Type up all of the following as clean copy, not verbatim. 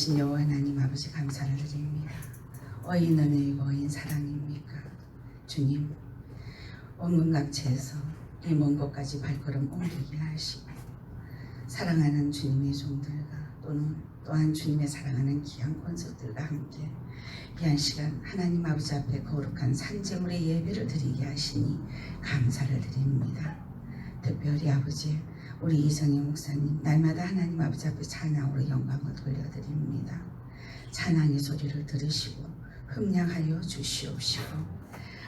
여호와 하나님 아버지 감사를 드립니다. 어인 은혜이고 어인 사랑입니까? 주님, 원근각체에서 이 먼 곳까지 발걸음 옮기게 하시고 사랑하는 주님의 종들과 또한 주님의 사랑하는 귀한 권속들과 함께 귀한 시간 하나님 아버지 앞에 거룩한 산제물의 예배를 드리게 하시니 감사를 드립니다. 특별히 아버지 우리 이정희 목사님 날마다 하나님 아버지 앞에 찬양으로 영광을 돌려드립니다. 찬양의 소리를 들으시고 흠량하여 주시옵시고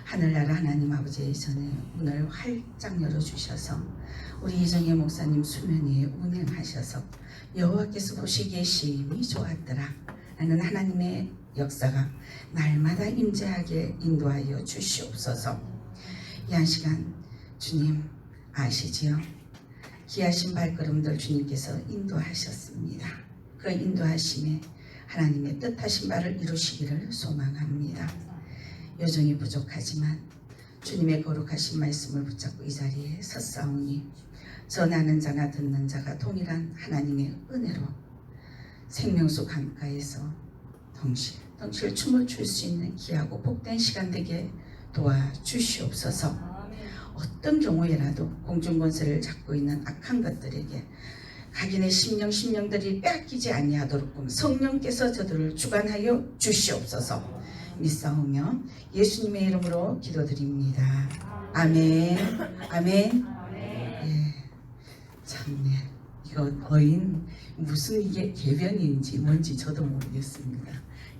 하늘나라 하나님 아버지의 전에 문을 활짝 열어주셔서 우리 이정희 목사님 수면 위에 운행하셔서 여호와께서 보시기에 심히 좋았더라 라는 하나님의 역사가 날마다 임재하게 인도하여 주시옵소서. 이 한 시간 주님 아시지요? 귀하신 발걸음들 주님께서 인도하셨습니다. 그 인도하심에 하나님의 뜻하신 바를 이루시기를 소망합니다. 여정이 부족하지만 주님의 거룩하신 말씀을 붙잡고 이 자리에 섰사오니 전하는 자나 듣는 자가 동일한 하나님의 은혜로 생명수 강가에서 덩실 춤을 출 수 있는 귀하고 복된 시간 되게 도와주시옵소서. 어떤 경우에라도 공중권세를 잡고 있는 악한 것들에게 각인의 심령들이 빼앗기지 아니하도록 성령께서 저들을 주관하여 주시옵소서. 믿사오며 예수님의 이름으로 기도드립니다. 아멘. 아멘. 예, 참네. 이거 어인 무슨 이게 개변인지 뭔지 저도 모르겠습니다.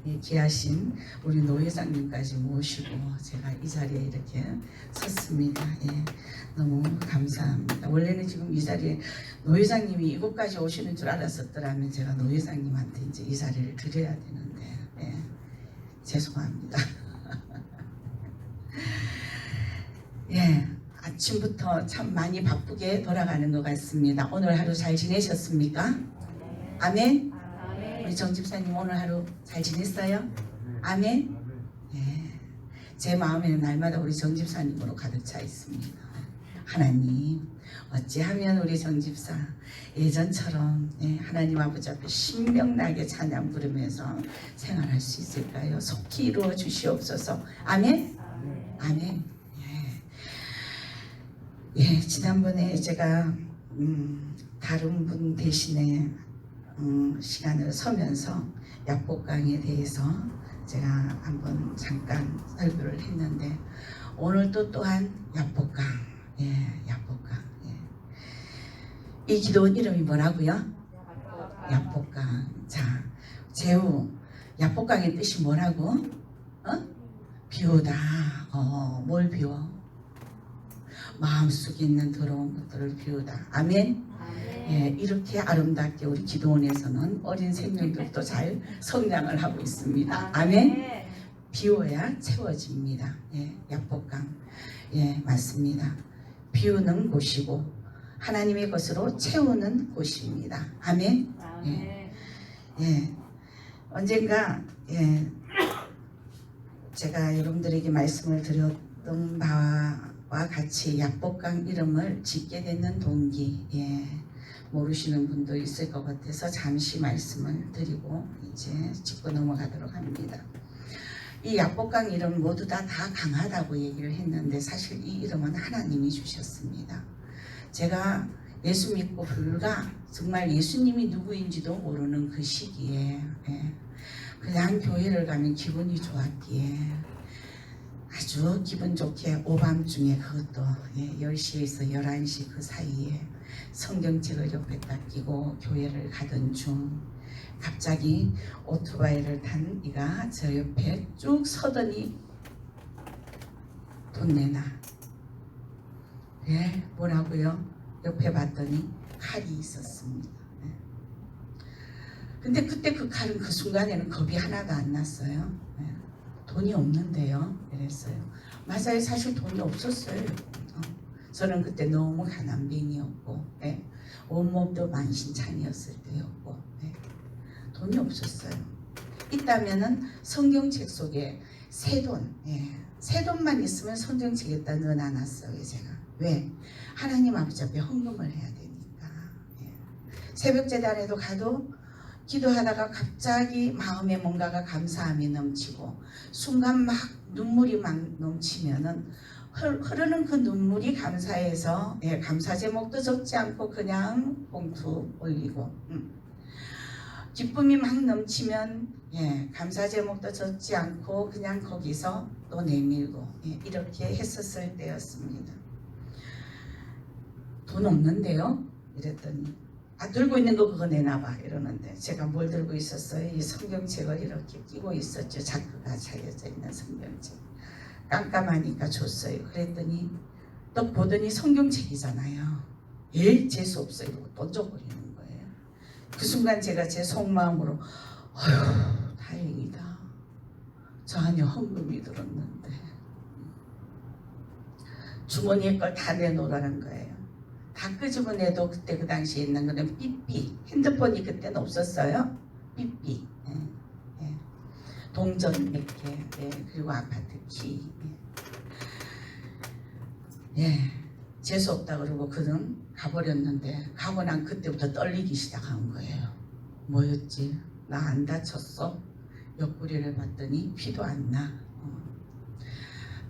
예, 귀하신 우리 노 회장님까지 모시고 제가 이 자리에 이렇게 섰습니다. 예, 너무 감사합니다. 원래는 지금 이 자리에 노 회장님이 이곳까지 오시는 줄 알았었더라면 제가 노 회장님한테 이제 이 자리를 드려야 되는데 예, 죄송합니다. 예, 아침부터 참 많이 바쁘게 돌아가는 것 같습니다. 오늘 하루 잘 지내셨습니까? 아멘. 우리 정 집사님 오늘 하루 잘 지냈어요? 아멘. 예, 제 마음에는 날마다 우리 정 집사님으로 가득 차 있습니다. 하나님 어찌하면 우리 정 집사 예전처럼 하나님 아버지 앞에 신명나게 찬양 부르면서 생활할 수 있을까요? 속히 이루어 주시옵소서. 아멘. 아멘. 예, 지난번에 제가 다른 분 대신에 시간을 서면서 약복강에 대해서 제가 한번 잠깐 설교를 했는데 오늘 또한 약복강, 약복강. 이 기도 이름이 뭐라고요? 약복강. 자, 제우 약복강의 뜻이 뭐라고? 비우다. 뭘 비워? 마음속에 있는 더러운 것들을 비우다. 아멘. 예, 이렇게 아름답게 우리 기도원에서는 어린 생명들도 잘 성장을 하고 있습니다. 아멘. 비워야 채워집니다. 예, 약복강. 예, 맞습니다. 비우는 곳이고 하나님의 것으로 채우는 곳입니다. 아멘. 예, 예. 언젠가 제가 여러분들에게 말씀을 드렸던 바와 같이 약복강 이름을 짓게 되는 동기 모르시는 분도 있을 것 같아서 잠시 말씀을 드리고 이제 짚고 넘어가도록 합니다. 이 약복강 이름 모두 다 강하다고 얘기를 했는데 사실 이 이름은 하나님이 주셨습니다. 제가 예수 믿고 불과 정말 예수님이 누구인지도 모르는 그 시기에 그냥 교회를 가면 기분이 좋았기에 아주 기분 좋게 오밤중에 그것도 10시에서 11시 그 사이에 성경책을 옆에다 끼고 교회를 가던 중 갑자기 오토바이를 탄 이가 저 옆에 쭉 서더니 돈 내놔. 뭐라고요? 옆에 봤더니 칼이 있었습니다. 근데 그때 그 칼은 그 순간에는 겁이 하나도 안 났어요. 돈이 없는데요. 이랬어요. 맞아요. 사실 돈이 없었어요. 저는 그때 너무 가난뱅이였고 온몸도 만신창이었을 때였고 돈이 없었어요. 있다면은 성경책 속에 새돈 새돈만 있으면 성경책에다 넣어놨어요. 제가 왜? 하나님 아버지 앞에 헌금을 해야 되니까 새벽 재단에도 가도 기도하다가 갑자기 마음에 뭔가가 감사함이 넘치고 순간 막 눈물이 막 넘치면은 흐르는 그 눈물이 감사해서 감사 제목도 적지 않고 그냥 봉투 올리고 기쁨이 막 넘치면 감사 제목도 적지 않고 그냥 거기서 또 내밀고 이렇게 했었을 때였습니다. 돈 없는데요? 이랬더니 들고 있는 거 그거 내놔봐 이러는데 제가 뭘 들고 있었어요? 이 성경책을 이렇게 끼고 있었죠. 자크가 차려져 있는 성경책. 깜깜하니까 줬어요. 그랬더니 또 보더니 성경책이잖아요. 재수 없어요. 이러고 던져버리는 거예요. 그 순간 제가 제 속마음으로 어휴 다행이다. 저 안에 헌금이 들었는데 주머니에 걸 다 내놓으라는 거예요. 다 끄집어내도 그때 그 당시에 있는 거는 삐삐. 핸드폰이 그때는 없었어요. 삐삐. 동전 몇 개, 그리고 아파트 키. 재수 없다 그러고 그는 가버렸는데 가고 난 그때부터 떨리기 시작한 거예요. 뭐였지? 나 안 다쳤어? 옆구리를 봤더니 피도 안 나.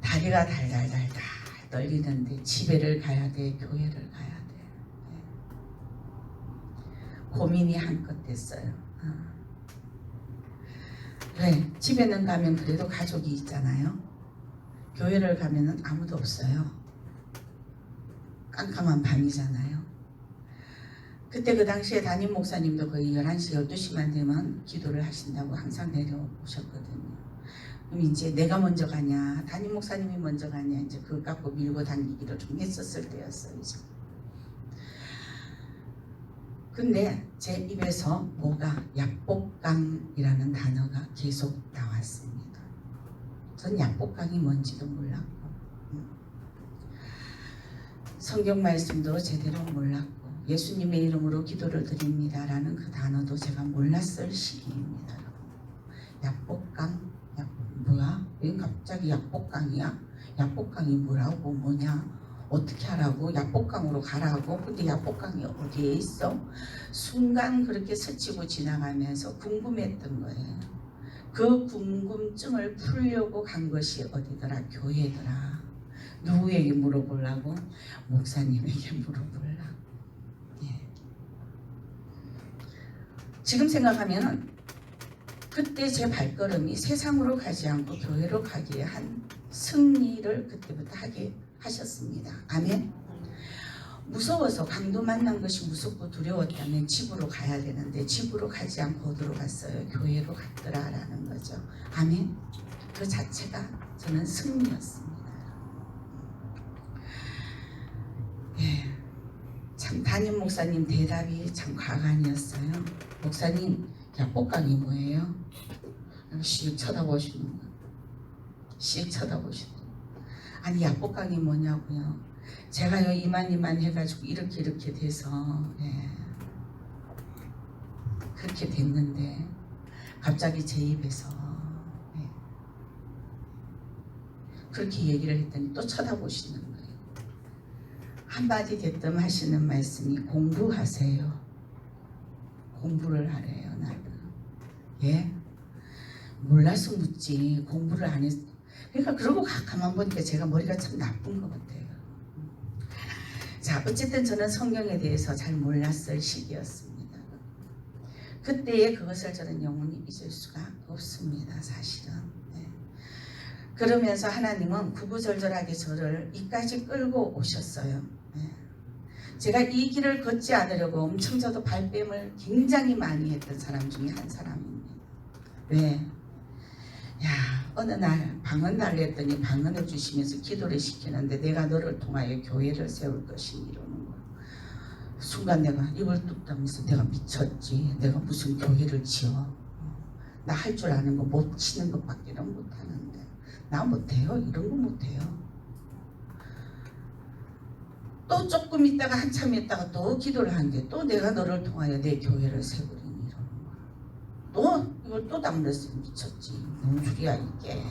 다리가 달달달달 떨리는데 집에를 가야 돼, 교회를 가야 돼. 고민이 한껏 됐어요. 그래, 집에는 가면 그래도 가족이 있잖아요. 교회를 가면은 아무도 없어요. 깜깜한 밤이잖아요. 그때 그 당시에 담임 목사님도 거의 11시, 12시만 되면 기도를 하신다고 항상 내려오셨거든요. 그럼 이제 내가 먼저 가냐, 담임 목사님이 먼저 가냐, 이제 그거 갖고 밀고 당기기를 좀 했었을 때였어요. 이제. 근데 제 입에서 뭐가 약복강이라는 단어가 계속 나왔습니다. 전 약복강이 뭔지도 몰랐고 성경 말씀도 제대로 몰랐고 예수님의 이름으로 기도를 드립니다라는 그 단어도 제가 몰랐을 시기입니다. 약복강? 뭐야? 왜 갑자기 약복강이야? 약복강이 뭐라고 뭐냐? 어떻게 하라고? 약복강으로 가라고? 근데 약복강이 어디에 있어? 순간 그렇게 스치고 지나가면서 궁금했던 거예요. 그 궁금증을 풀려고 간 것이 어디더라? 교회더라. 누구에게 물어보려고? 목사님에게 물어보려고. 지금 생각하면 그때 제 발걸음이 세상으로 가지 않고 교회로 가기에 한 승리를 그때부터 하게 하셨습니다. 아멘. 무서워서 강도 만난 것이 무섭고 두려웠다면 집으로 가야 되는데 집으로 가지 않고 어디로 갔어요? 교회로 갔더라라는 거죠. 아멘. 그 자체가 저는 승리였습니다. 참 담임 목사님 대답이 참 과감이었어요. 목사님, 약복강이 뭐예요? 씩 쳐다보시는 거예요. 씩 쳐다보시는 거예요. 아니 약복강이 뭐냐고요. 제가요 이만 해가지고 이렇게 돼서 그렇게 됐는데 갑자기 제 입에서 그렇게 얘기를 했더니 또 쳐다보시는 거예요. 한마디 대뜸 하시는 말씀이 공부하세요. 공부를 하래요. 나는 몰라서 묻지 공부를 안 했어. 그러니까 그러고 가만 보니까 제가 머리가 참 나쁜 것 같아요. 자, 어쨌든 저는 성경에 대해서 잘 몰랐을 시기였습니다. 그때의 그것을 저는 영원히 잊을 수가 없습니다. 사실은. 그러면서 하나님은 구구절절하게 저를 이까지 끌고 오셨어요. 제가 이 길을 걷지 않으려고 엄청 저도 발뺌을 굉장히 많이 했던 사람 중에 한 사람입니다. 왜? 어느 날 방언 달랬더니 방언을 주시면서 기도를 시키는데 내가 너를 통하여 교회를 세울 것이니 이러는 거야. 순간 내가 입을 뚝 다면서 내가 미쳤지. 내가 무슨 교회를 지어. 나 할 줄 아는 거 못 치는 것밖에는 못하는데 나 못해요. 이런 거 못해요. 또 조금 있다가 한참 있다가 또 기도를 하는데 또 내가 너를 통하여 내 교회를 세우리니 이러는 거야. 또 이걸 또 담랬어. 미쳤지. 뭔 소리야 이게.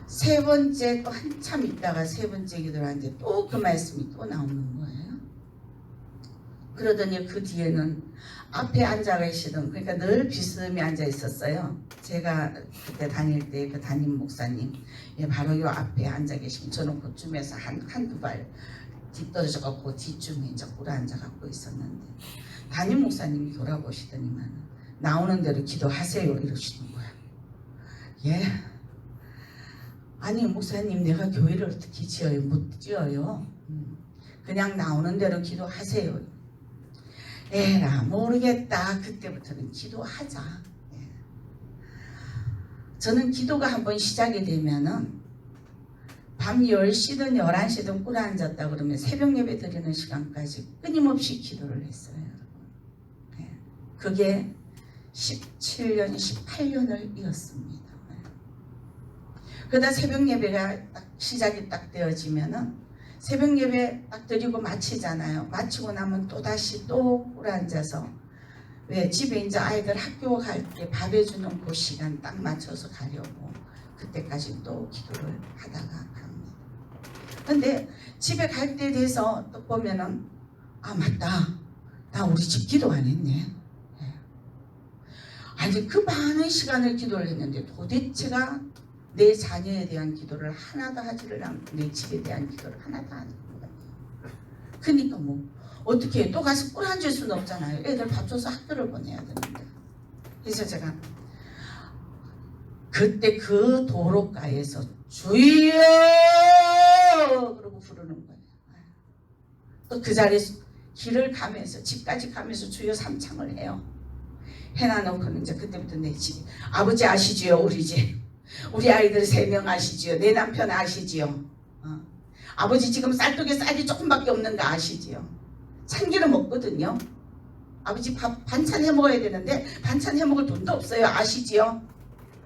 세 번째 또 한참 있다가 세 번째 기도를 하는데 또 그 말씀이 또 나오는 거예요. 그러더니 그 뒤에는 앞에 앉아 계시던, 그러니까 늘 비스듬히 앉아 있었어요. 제가 그때 다닐 때 그 담임 목사님, 예, 바로 요 앞에 앉아 계신, 저는 그쯤에서 한두 발 뒤떨어져 갖고 뒤쯤에 이제 꿇어 앉아 갖고 있었는데, 담임 목사님이 돌아보시더니만 나오는 대로 기도하세요 이러시는 거야. 예? 아니 목사님, 내가 교회를 어떻게 지어요? 못 지어요. 그냥 나오는 대로 기도하세요. 에라 모르겠다. 그때부터는 기도하자. 예. 저는 기도가 한번 시작이 되면은 밤 10시든 11시든 꿇어 앉았다 그러면 새벽 예배 드리는 시간까지 끊임없이 기도를 했어요. 예. 그게 17년, 18년을 이었습니다. 그러다 새벽 예배가 딱 시작이 딱 되어지면은 새벽 예배 딱 드리고 마치잖아요. 마치고 나면 또 다시 또 꿇어 앉아서, 왜 집에 이제 아이들 학교 갈 때 밥 해주는 그 시간 딱 맞춰서 가려고 그때까지 또 기도를 하다가 갑니다. 근데 집에 갈 때 돼서 또 보면은 아 맞다, 나 우리 집 기도 안 했네. 아니 그 많은 시간을 기도를 했는데 도대체가 내 자녀에 대한 기도를 하나도 하지를 않고 내 집에 대한 기도를 하나도 안 하는 거예요. 그러니까 뭐 어떻게 해? 또 가서 꿇어 앉을 수는 없잖아요. 애들 밥 줘서 학교를 보내야 되는데. 그래서 제가 그때 그 도로가에서 주여 그러고 부르는 거예요. 또 그 자리에서 길을 가면서 집까지 가면서 주여 삼창을 해요. 해놔놓고는 이제 그때부터 내 집, 아버지 아시지요? 우리 집 우리 아이들 3명 아시지요? 내 남편 아시지요? 아버지 지금 쌀떡에 쌀이 조금밖에 없는 거 아시지요? 참기름 없거든요. 아버지 밥 반찬 해 먹어야 되는데 반찬 해 먹을 돈도 없어요. 아시지요?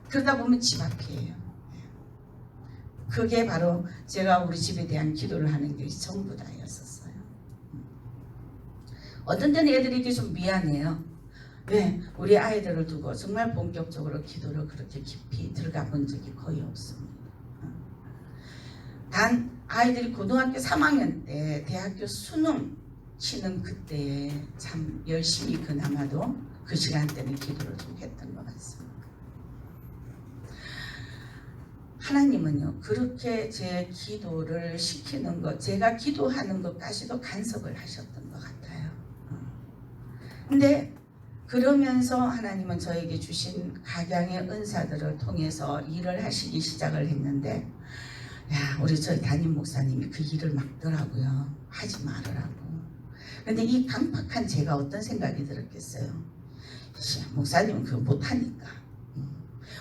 그러다 보면 집 앞이에요. 그게 바로 제가 우리 집에 대한 기도를 하는 게 전부 다였었어요. 어떤 때는 애들이 좀 미안해요. 왜? 우리 아이들을 두고 정말 본격적으로 기도를 그렇게 깊이 들어가 본 적이 거의 없습니다. 단 아이들이 고등학교 3학년 때 대학교 수능 치는 그때에 참 열심히 그나마도 그 시간대는 기도를 좀 했던 것 같습니다. 하나님은요 그렇게 제 기도를 시키는 것, 제가 기도하는 것까지도 간섭을 하셨던 것 같아요. 근데 그러면서 하나님은 저에게 주신 각양의 은사들을 통해서 일을 하시기 시작을 했는데, 야 우리 저희 담임 목사님이 그 일을 막더라고요. 하지 말으라고. 근데 이 강팍한 제가 어떤 생각이 들었겠어요. 목사님은 그거 못하니까.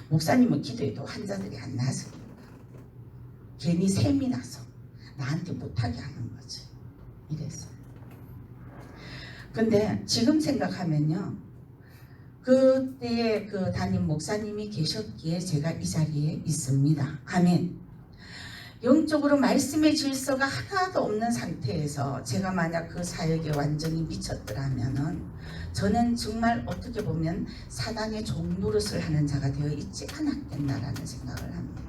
목사님은 기도해도 환자들이 안 나서 괜히 샘이 나서 나한테 못하게 하는 거지. 이랬어요. 근데 지금 생각하면요, 그때의 그 담임 목사님이 계셨기에 제가 이 자리에 있습니다. 아멘. 영적으로 말씀의 질서가 하나도 없는 상태에서 제가 만약 그 사역에 완전히 미쳤더라면은 저는 정말 어떻게 보면 사단의 종노릇을 하는 자가 되어 있지 않았겠나라는 생각을 합니다.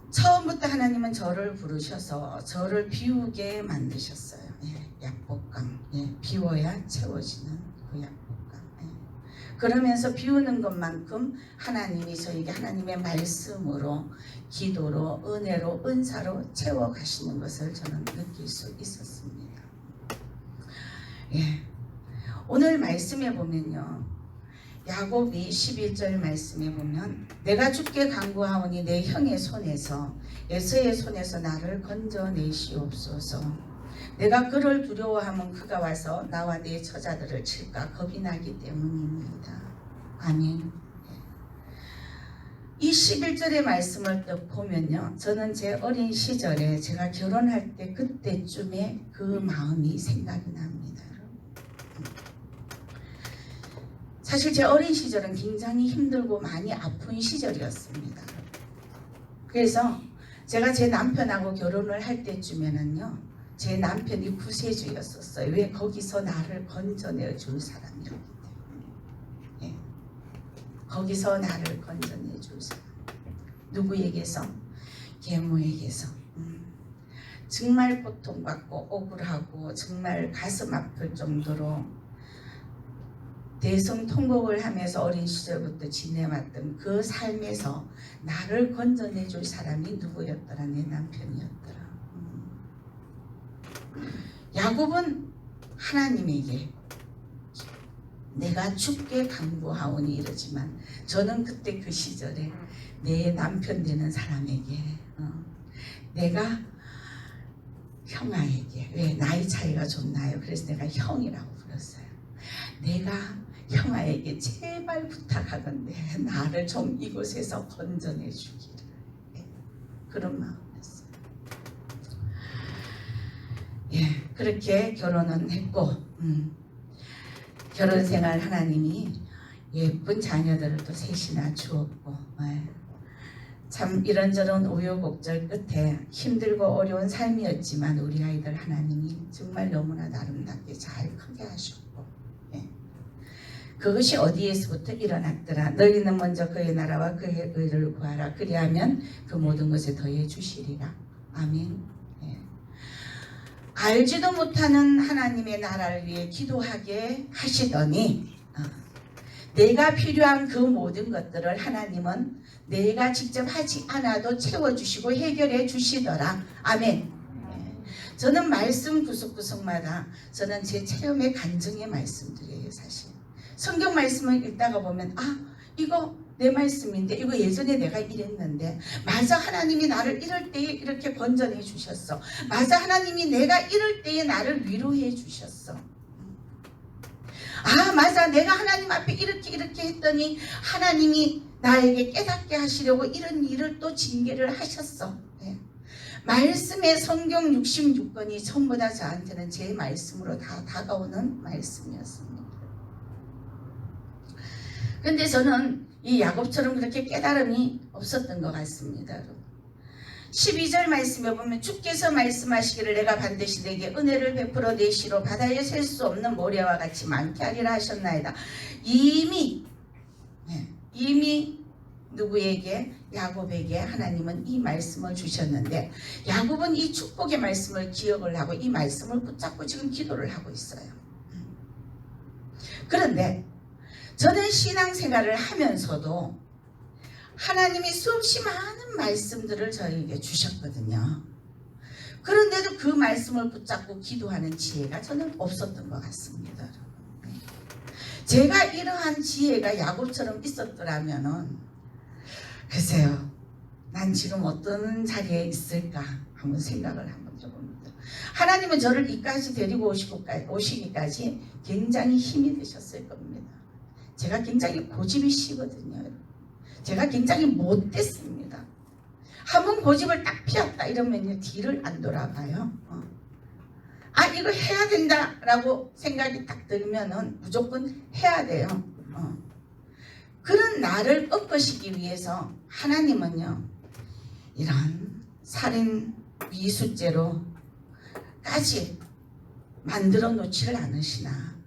처음부터 하나님은 저를 부르셔서 저를 비우게 만드셨어요. 예, 약복강. 예, 비워야 채워지는 그 약복강. 예. 그러면서 비우는 것만큼 하나님이 저에게 하나님의 말씀으로, 기도로, 은혜로, 은사로 채워가시는 것을 저는 느낄 수 있었습니다. 예. 오늘 말씀에 보면요, 야곱이 11절 말씀에 보면 내가 주께 간구하오니 내 형의 손에서 에서의 손에서 나를 건져내시옵소서. 내가 그를 두려워하면 그가 와서 나와 내 처자들을 칠까 겁이 나기 때문입니다. 아멘. 이 11절의 말씀을 또 보면요, 저는 제 어린 시절에 제가 결혼할 때 그때쯤에 그 마음이 생각이 납니다. 사실 제 어린 시절은 굉장히 힘들고 많이 아픈 시절이었습니다. 그래서 제가 제 남편하고 결혼을 할 때쯤에는요, 제 남편이 구세주였었어요. 왜? 거기서 나를 건져내 줄 사람이었기 때문에. 예. 거기서 나를 건져내 줄 사람. 누구에게서? 계모에게서. 정말 고통받고 억울하고 정말 가슴 아플 정도로 대성통곡을 하면서 어린 시절부터 지내왔던 그 삶에서 나를 건져내줄 사람이 누구였더라? 내 남편이었더라. 야곱은 하나님에게 내가 죽게 강구하오니 이러지만 저는 그때 그 시절에 내 남편 되는 사람에게 내가 형아에게, 왜 나이 차이가 좀 나요. 그래서 내가 형이라고 불렀어요. 내가 형아에게 제발 부탁하건대 나를 좀 이곳에서 건져내 주기를. 그런 마음이었어요. 예, 그렇게 결혼은 했고 결혼 생활 하나님이 예쁜 자녀들을 또 셋이나 주었고, 참 이런저런 우여곡절 끝에 힘들고 어려운 삶이었지만 우리 아이들 하나님이 정말 너무나 아름답게 잘 크게 하셨고, 그것이 어디에서부터 일어났더라? 너희는 먼저 그의 나라와 그의 의를 구하라. 그리하면 그 모든 것에 더해 주시리라. 아멘. 알지도 못하는 하나님의 나라를 위해 기도하게 하시더니 내가 필요한 그 모든 것들을 하나님은 내가 직접 하지 않아도 채워주시고 해결해 주시더라. 아멘. 저는 말씀 구석구석마다 저는 제 체험의 간증의 말씀들이에요. 사실 성경 말씀을 읽다가 보면 이거 내 말씀인데 이거 예전에 내가 이랬는데 맞아, 하나님이 나를 이럴 때에 이렇게 건져내 주셨어. 맞아, 하나님이 내가 이럴 때에 나를 위로해 주셨어. 맞아, 내가 하나님 앞에 이렇게 했더니 하나님이 나에게 깨닫게 하시려고 이런 일을 또 징계를 하셨어. 말씀의 성경 66권이 전부 다 저한테는 제 말씀으로 다 다가오는 말씀이었습니다. 근데 저는 이 야곱처럼 그렇게 깨달음이 없었던 것 같습니다. 12절 말씀에 보면 주께서 말씀하시기를 내가 반드시 내게 은혜를 베풀어 내 시로 바다에 셀 수 없는 모래와 같이 많게 하리라 하셨나이다. 이미 누구에게? 야곱에게 하나님은 이 말씀을 주셨는데 야곱은 이 축복의 말씀을 기억을 하고 이 말씀을 붙잡고 지금 기도를 하고 있어요. 그런데 저는 신앙생활을 하면서도 하나님이 수없이 많은 말씀들을 저에게 주셨거든요. 그런데도 그 말씀을 붙잡고 기도하는 지혜가 저는 없었던 것 같습니다. 제가 이러한 지혜가 야곱처럼 있었더라면은 글쎄요, 난 지금 어떤 자리에 있을까 한번 생각을 한번 해봅니다. 하나님은 저를 이까지 데리고 오시기까지 굉장히 힘이 되셨을 겁니다. 제가 굉장히 고집이 시거든요. 제가 굉장히 못됐습니다. 한번 고집을 딱 피웠다 이러면 뒤를 안 돌아봐요. 이거 해야 된다라고 생각이 딱 들면은 무조건 해야 돼요. 그런 나를 꺾으시기 위해서 하나님은요, 이런 살인 미수죄로까지 만들어 놓지를 않으시나.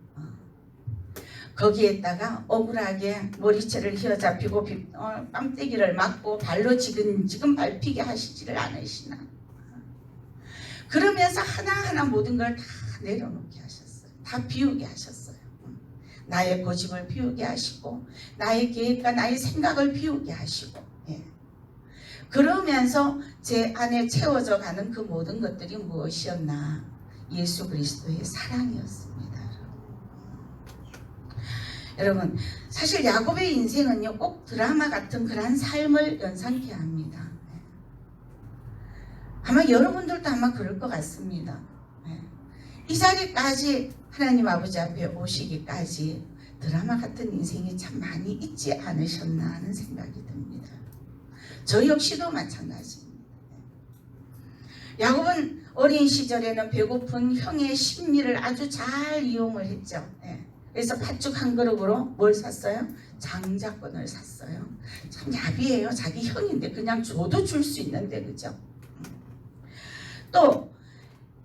거기에다가 억울하게 머리채를 휘어잡히고 뺨때기를 맞고 발로 지금 밟히게 하시지를 않으시나. 그러면서 하나하나 모든 걸 다 내려놓게 하셨어요. 다 비우게 하셨어요. 나의 고집을 비우게 하시고 나의 계획과 나의 생각을 비우게 하시고, 그러면서 제 안에 채워져 가는 그 모든 것들이 무엇이었나? 예수 그리스도의 사랑이었습니다. 여러분, 사실 야곱의 인생은요, 꼭 드라마 같은 그런 삶을 연상케 합니다. 아마 여러분들도 아마 그럴 것 같습니다. 이 자리까지 하나님 아버지 앞에 오시기까지 드라마 같은 인생이 참 많이 있지 않으셨나 하는 생각이 듭니다. 저 역시도 마찬가지입니다. 야곱은 어린 시절에는 배고픈 형의 심리를 아주 잘 이용을 했죠. 그래서 팥죽 한 그릇으로 뭘 샀어요? 장자권을 샀어요. 참 야비해요. 자기 형인데 그냥 줘도 줄 수 있는데, 그죠? 또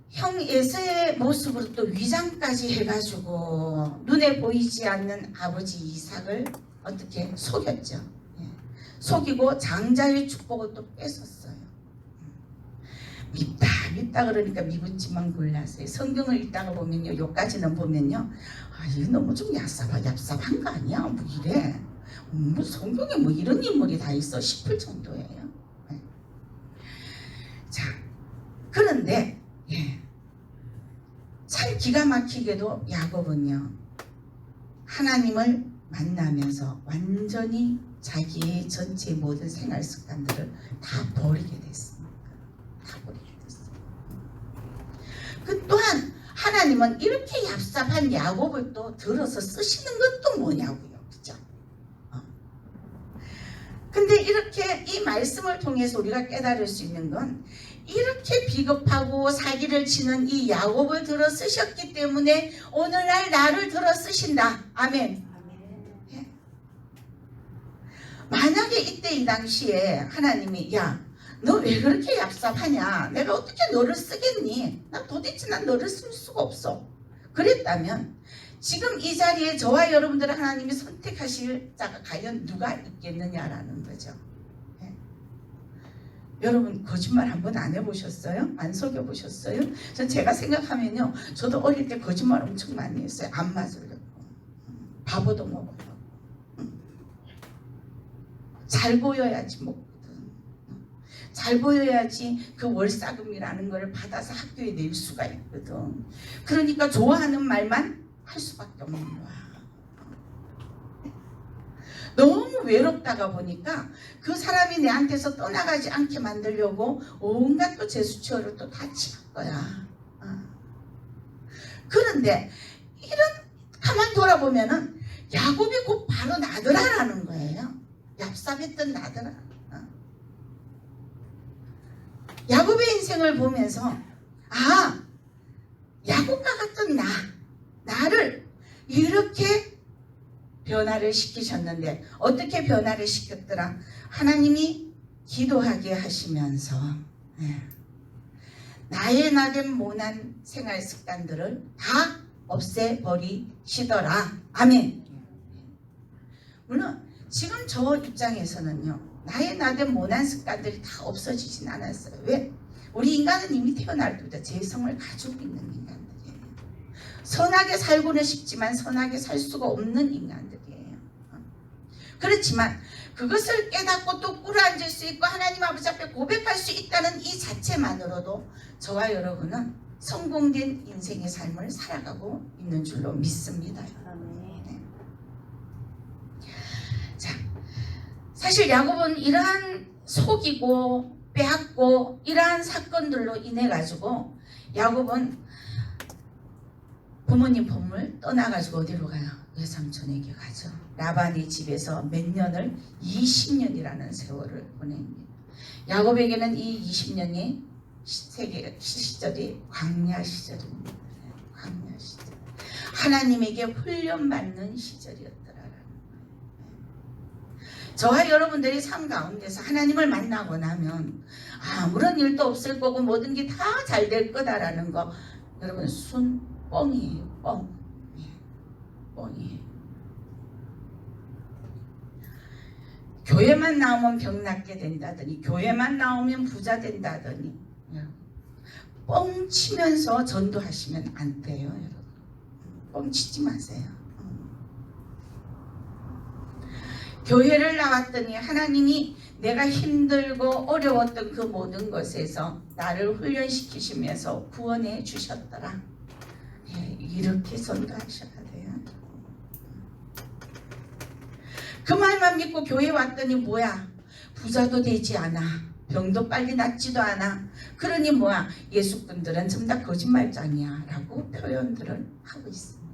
형 에서의 모습으로 또 위장까지 해가지고 눈에 보이지 않는 아버지 이삭을 어떻게 속였죠. 속이고 장자의 축복을 또 뺏었어요. 밉다 있다 그러니까 믿었지만 몰랐어요. 성경을 읽다가 보면요, 요까지는 보면요, 이거 너무 좀 얍삽한 거 아니야? 뭐 이래. 뭐 성경에 뭐 이런 인물이 다 있어 싶을 정도예요. 네. 자, 그런데 참 기가 막히게도 야곱은요, 하나님을 만나면서 완전히 자기의 전체 모든 생활 습관들을 다 버리게 됐습니다. 다 버리게 됐어요. 그 또한 하나님은 이렇게 얍삽한 야곱을 또 들어서 쓰시는 건 또 뭐냐고요. 그죠? 근데 이렇게 이 말씀을 통해서 우리가 깨달을 수 있는 건, 이렇게 비겁하고 사기를 치는 이 야곱을 들어 쓰셨기 때문에 오늘날 나를 들어 쓰신다. 아멘. 예. 만약에 이때 이 당시에 하나님이 너 왜 그렇게 얍삽하냐? 내가 어떻게 너를 쓰겠니? 난 너를 쓸 수가 없어. 그랬다면 지금 이 자리에 저와 여러분들을 하나님이 선택하실 자가 과연 누가 있겠느냐라는 거죠. 예. 여러분 거짓말 한번 안 해보셨어요? 안 속여보셨어요? 전 제가 생각하면요, 저도 어릴 때 거짓말 엄청 많이 했어요. 안 맞으려고, 바보도 먹어요. 잘 보여야지 먹거든. 잘 보여야지 그 월사금이라는 걸 받아서 학교에 낼 수가 있거든. 그러니까 좋아하는 말만 할 수밖에 없는 거야. 너무 외롭다가 보니까 그 사람이 내한테서 떠나가지 않게 만들려고 온갖 또 제수처를 또 다 치는 거야. 그런데 이런 가만 돌아보면은 야곱이 곧 바로 나더라라는 거예요. 얍삽했던 나더라. 야곱의 인생을 보면서 야곱과 같던 나를 이렇게 변화를 시키셨는데, 어떻게 변화를 시켰더라? 하나님이 기도하게 하시면서 나의 나된 모난 생활 습관들을 다 없애버리시더라. 아멘. 물론 지금 저 입장에서는요, 나의 나된 모난 습관들이 다 없어지진 않았어요. 왜? 우리 인간은 이미 태어날 때부터 죄성을 가지고 있는 인간들이에요. 선하게 살고는 싶지만 선하게 살 수가 없는 인간들이에요. 그렇지만 그것을 깨닫고 또 꿇어앉을 수 있고 하나님 아버지 앞에 고백할 수 있다는 이 자체만으로도 저와 여러분은 성공된 인생의 삶을 살아가고 있는 줄로 믿습니다. 자, 사실 야곱은 이러한 속이고 빼앗고 이러한 사건들로 인해 가지고 야곱은 부모님 품을 떠나가지고 어디로 가요? 외삼촌에게 가죠. 라반의 집에서 몇 년을 20년이라는 세월을 보냅니다. 야곱에게는 이 20년이 시절이 광야 시절입니다. 광야 시절. 하나님에게 훈련받는 시절이었더라라는 거예요. 저와 여러분들이 삶 가운데서 하나님을 만나고 나면 아무런 일도 없을 거고 모든 게 다 잘 될 거다라는 거, 여러분 뻥이에요. 뻥이에요. 교회만 나오면 병 낫게 된다더니, 교회만 나오면 부자 된다더니, 뻥 치면서 전도하시면 안 돼요. 여러분, 뻥 치지 마세요. 교회를 나왔더니 하나님이 내가 힘들고 어려웠던 그 모든 것에서 나를 훈련시키시면서 구원해 주셨더라. 이렇게 전도하셔야 돼요. 그 말만 믿고 교회 왔더니 뭐야? 부자도 되지 않아. 병도 빨리 낫지도 않아. 그러니 뭐야? 예수분들은 전부 다 거짓말장이야 라고 표현들을 하고 있습니다.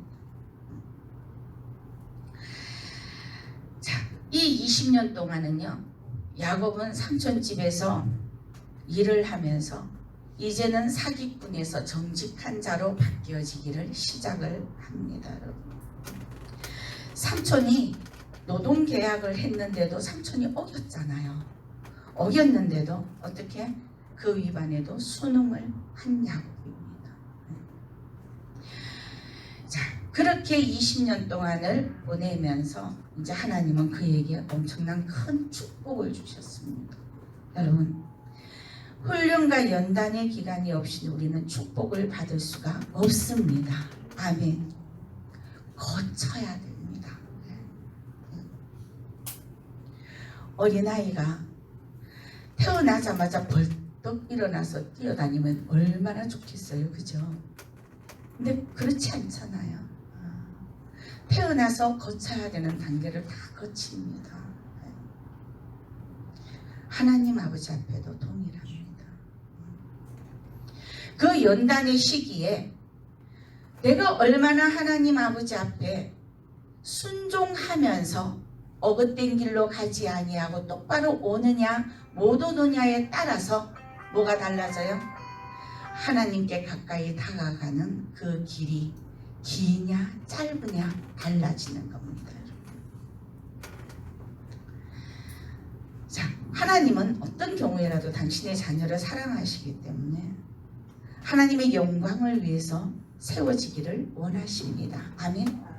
자, 이 20년 동안은요, 야곱은 삼촌집에서 일을 하면서 이제는 사기꾼에서 정직한 자로 바뀌어지기를 시작을 합니다. 여러분, 삼촌이 노동계약을 했는데도 삼촌이 어겼잖아요. 어겼는데도 어떻게? 그 위반에도 순응을 한 야곱입니다. 자, 그렇게 20년 동안을 보내면서 이제 하나님은 그에게 엄청난 큰 축복을 주셨습니다. 여러분, 훈련과 연단의 기간이 없이 우리는 축복을 받을 수가 없습니다. 아멘. 거쳐야 됩니다. 어린아이가 태어나자마자 벌떡 일어나서 뛰어다니면 얼마나 좋겠어요. 그죠? 근데 그렇지 않잖아요. 태어나서 거쳐야 되는 단계를 다 거칩니다. 하나님 아버지 앞에도 동일합니다. 그 연단의 시기에 내가 얼마나 하나님 아버지 앞에 순종하면서 어긋된 길로 가지 아니하고 똑바로 오느냐 못 오느냐에 따라서 뭐가 달라져요? 하나님께 가까이 다가가는 그 길이 기냐 짧으냐 달라지는 겁니다. 자, 하나님은 어떤 경우에라도 당신의 자녀를 사랑하시기 때문에 하나님의 영광을 위해서 세워지기를 원하십니다. 아멘.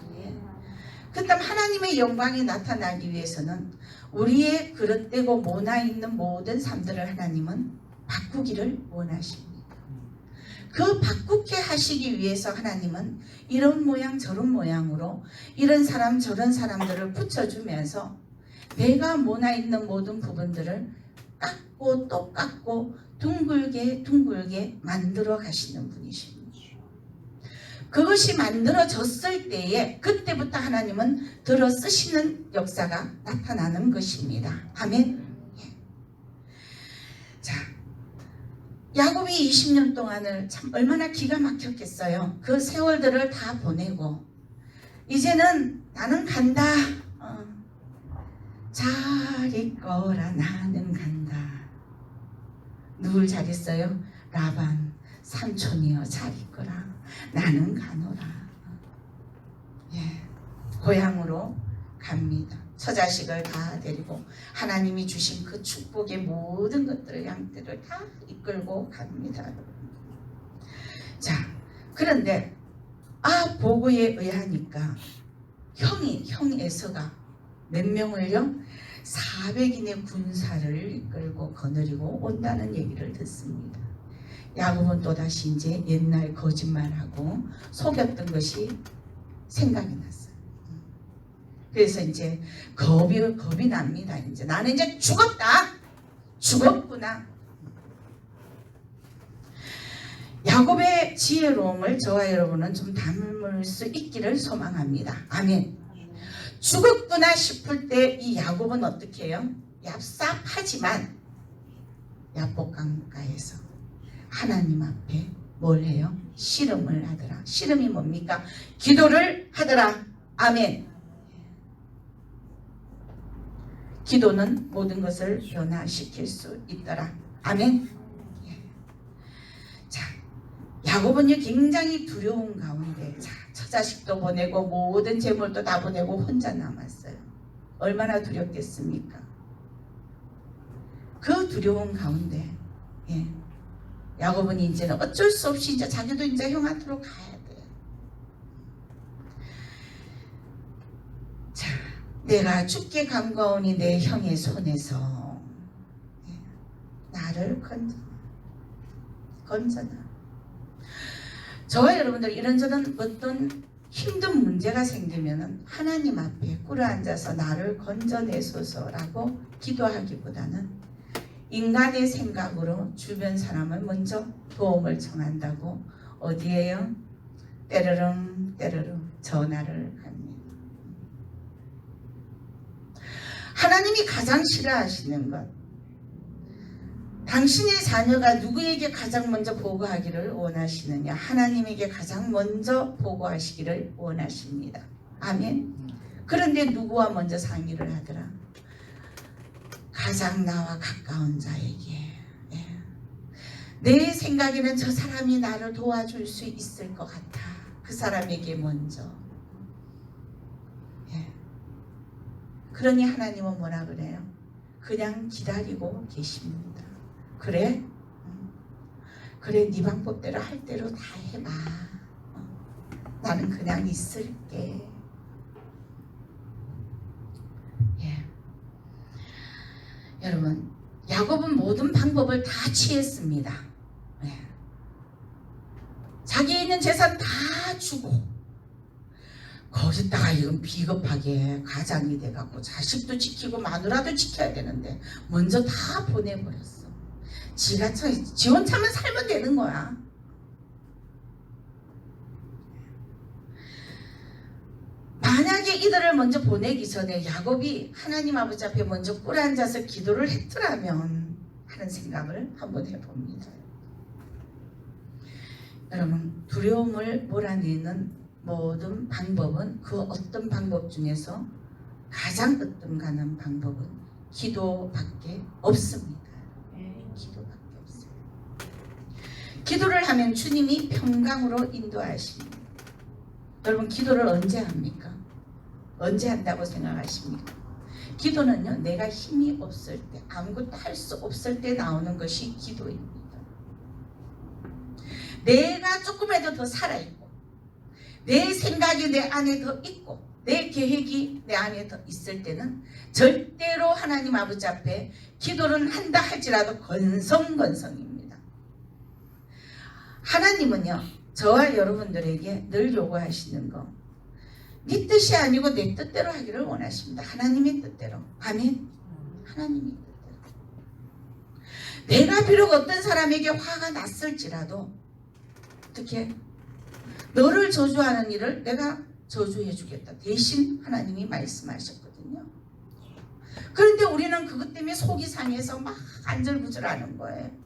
그다음 하나님의 영광이 나타나기 위해서는 우리의 그릇되고 모나있는 모든 삶들을 하나님은 바꾸기를 원하십니다. 그 바꾸게 하시기 위해서 하나님은 이런 모양 저런 모양으로 이런 사람 저런 사람들을 붙여주면서 내가 모나있는 모든 부분들을 깎고 또 깎고 둥글게 만들어 가시는 분이십니다. 그것이 만들어졌을 때에 그때부터 하나님은 들어 쓰시는 역사가 나타나는 것입니다. 아멘. 자, 야곱이 20년 동안을 참 얼마나 기가 막혔겠어요. 그 세월들을 다 보내고 이제는 나는 간다. 잘 있거라 나는 간다. 누굴 잘 있어요? 라반 삼촌이여 잘 있거라 나는 가노라. 예, 고향으로 갑니다. 처자식을 다 데리고 하나님이 주신 그 축복의 모든 것들을 양떼를 다 이끌고 갑니다. 자, 그런데 보고에 의하니까 형 에서가 몇 명을요? 400인의 군사를 이끌고 거느리고 온다는 얘기를 듣습니다. 야곱은 또다시 이제 옛날 거짓말하고 속였던 것이 생각이 났어요. 그래서 이제 겁이 납니다. 이제 나는 이제 죽었구나. 야곱의 지혜로움을 저와 여러분은 좀 담을 수 있기를 소망합니다. 아멘. 죽었구나 싶을 때 이 야곱은 어떻게 해요? 얍삽하지만 야복강가에서 하나님 앞에 뭘 해요? 씨름을 하더라. 씨름이 뭡니까? 기도를 하더라. 아멘. 기도는 모든 것을 변화시킬 수 있더라. 아멘. 자, 야곱은요 굉장히 두려운 가운데 처자식도 보내고 모든 재물도 다 보내고 혼자 남았어요. 얼마나 두렵겠습니까? 그 두려운 가운데 야곱은 이제는 어쩔 수 없이 이제 자기도 이제 형한테로 가야 돼. 자, 내가 죽게 감가오니 내 형의 손에서 나를 건져라. 저와 여러분들 이런저런 어떤 힘든 문제가 생기면은 하나님 앞에 꿇어앉아서 나를 건져내소서라고 기도하기보다는 인간의 생각으로 주변 사람을 먼저 도움을 청한다고 어디에요? 때르릉 전화를 합니다. 하나님이 가장 싫어하시는 것, 당신의 자녀가 누구에게 가장 먼저 보고하기를 원하시느냐? 하나님에게 가장 먼저 보고하시기를 원하십니다. 아멘. 그런데 누구와 먼저 상의를 하더라? 가장 나와 가까운 자에게. 내 생각에는 저 사람이 나를 도와줄 수 있을 것 같아. 그 사람에게 먼저. 그러니 하나님은 뭐라 그래요? 그냥 기다리고 계십니다. 그래? 그래, 네 방법대로 할 대로 다 해봐. 나는 그냥 있을게. 여러분, 야곱은 모든 방법을 다 취했습니다. 예. 자기 있는 재산 다 주고 거기다가 이건 비겁하게 가장이 돼갖고 자식도 지키고 마누라도 지켜야 되는데 먼저 다 보내버렸어. 지 혼자만 살면 되는 거야. 만약에 이들을 먼저 보내기 전에 야곱이 하나님 아버지 앞에 먼저 꿇어앉아서 기도를 했더라면 하는 생각을 한번 해봅니다. 여러분, 두려움을 몰아내는 모든 방법은 그 어떤 방법 중에서 가장 으뜸가는 방법은 기도밖에 없습니다. 기도밖에 없어요. 기도를 하면 주님이 평강으로 인도하십니다. 여러분, 기도를 언제 합니까? 언제 한다고 생각하십니까? 기도는요, 내가 힘이 없을 때, 아무것도 할 수 없을 때 나오는 것이 기도입니다. 내가 조금이라도 더 살아있고 내 생각이 내 안에 더 있고 내 계획이 내 안에 더 있을 때는 절대로 하나님 아버지 앞에 기도를 한다 할지라도 건성건성입니다. 하나님은요, 저와 여러분들에게 늘 요구하시는 거, 네 뜻이 아니고 내 뜻대로 하기를 원하십니다. 하나님의 뜻대로. 아멘. 하나님의 뜻대로. 내가 비록 어떤 사람에게 화가 났을지라도 어떻게 너를 저주하는 일을 내가 저주해 주겠다. 대신 하나님이 말씀하셨거든요. 그런데 우리는 그것 때문에 속이 상해서 막 안절부절하는 거예요.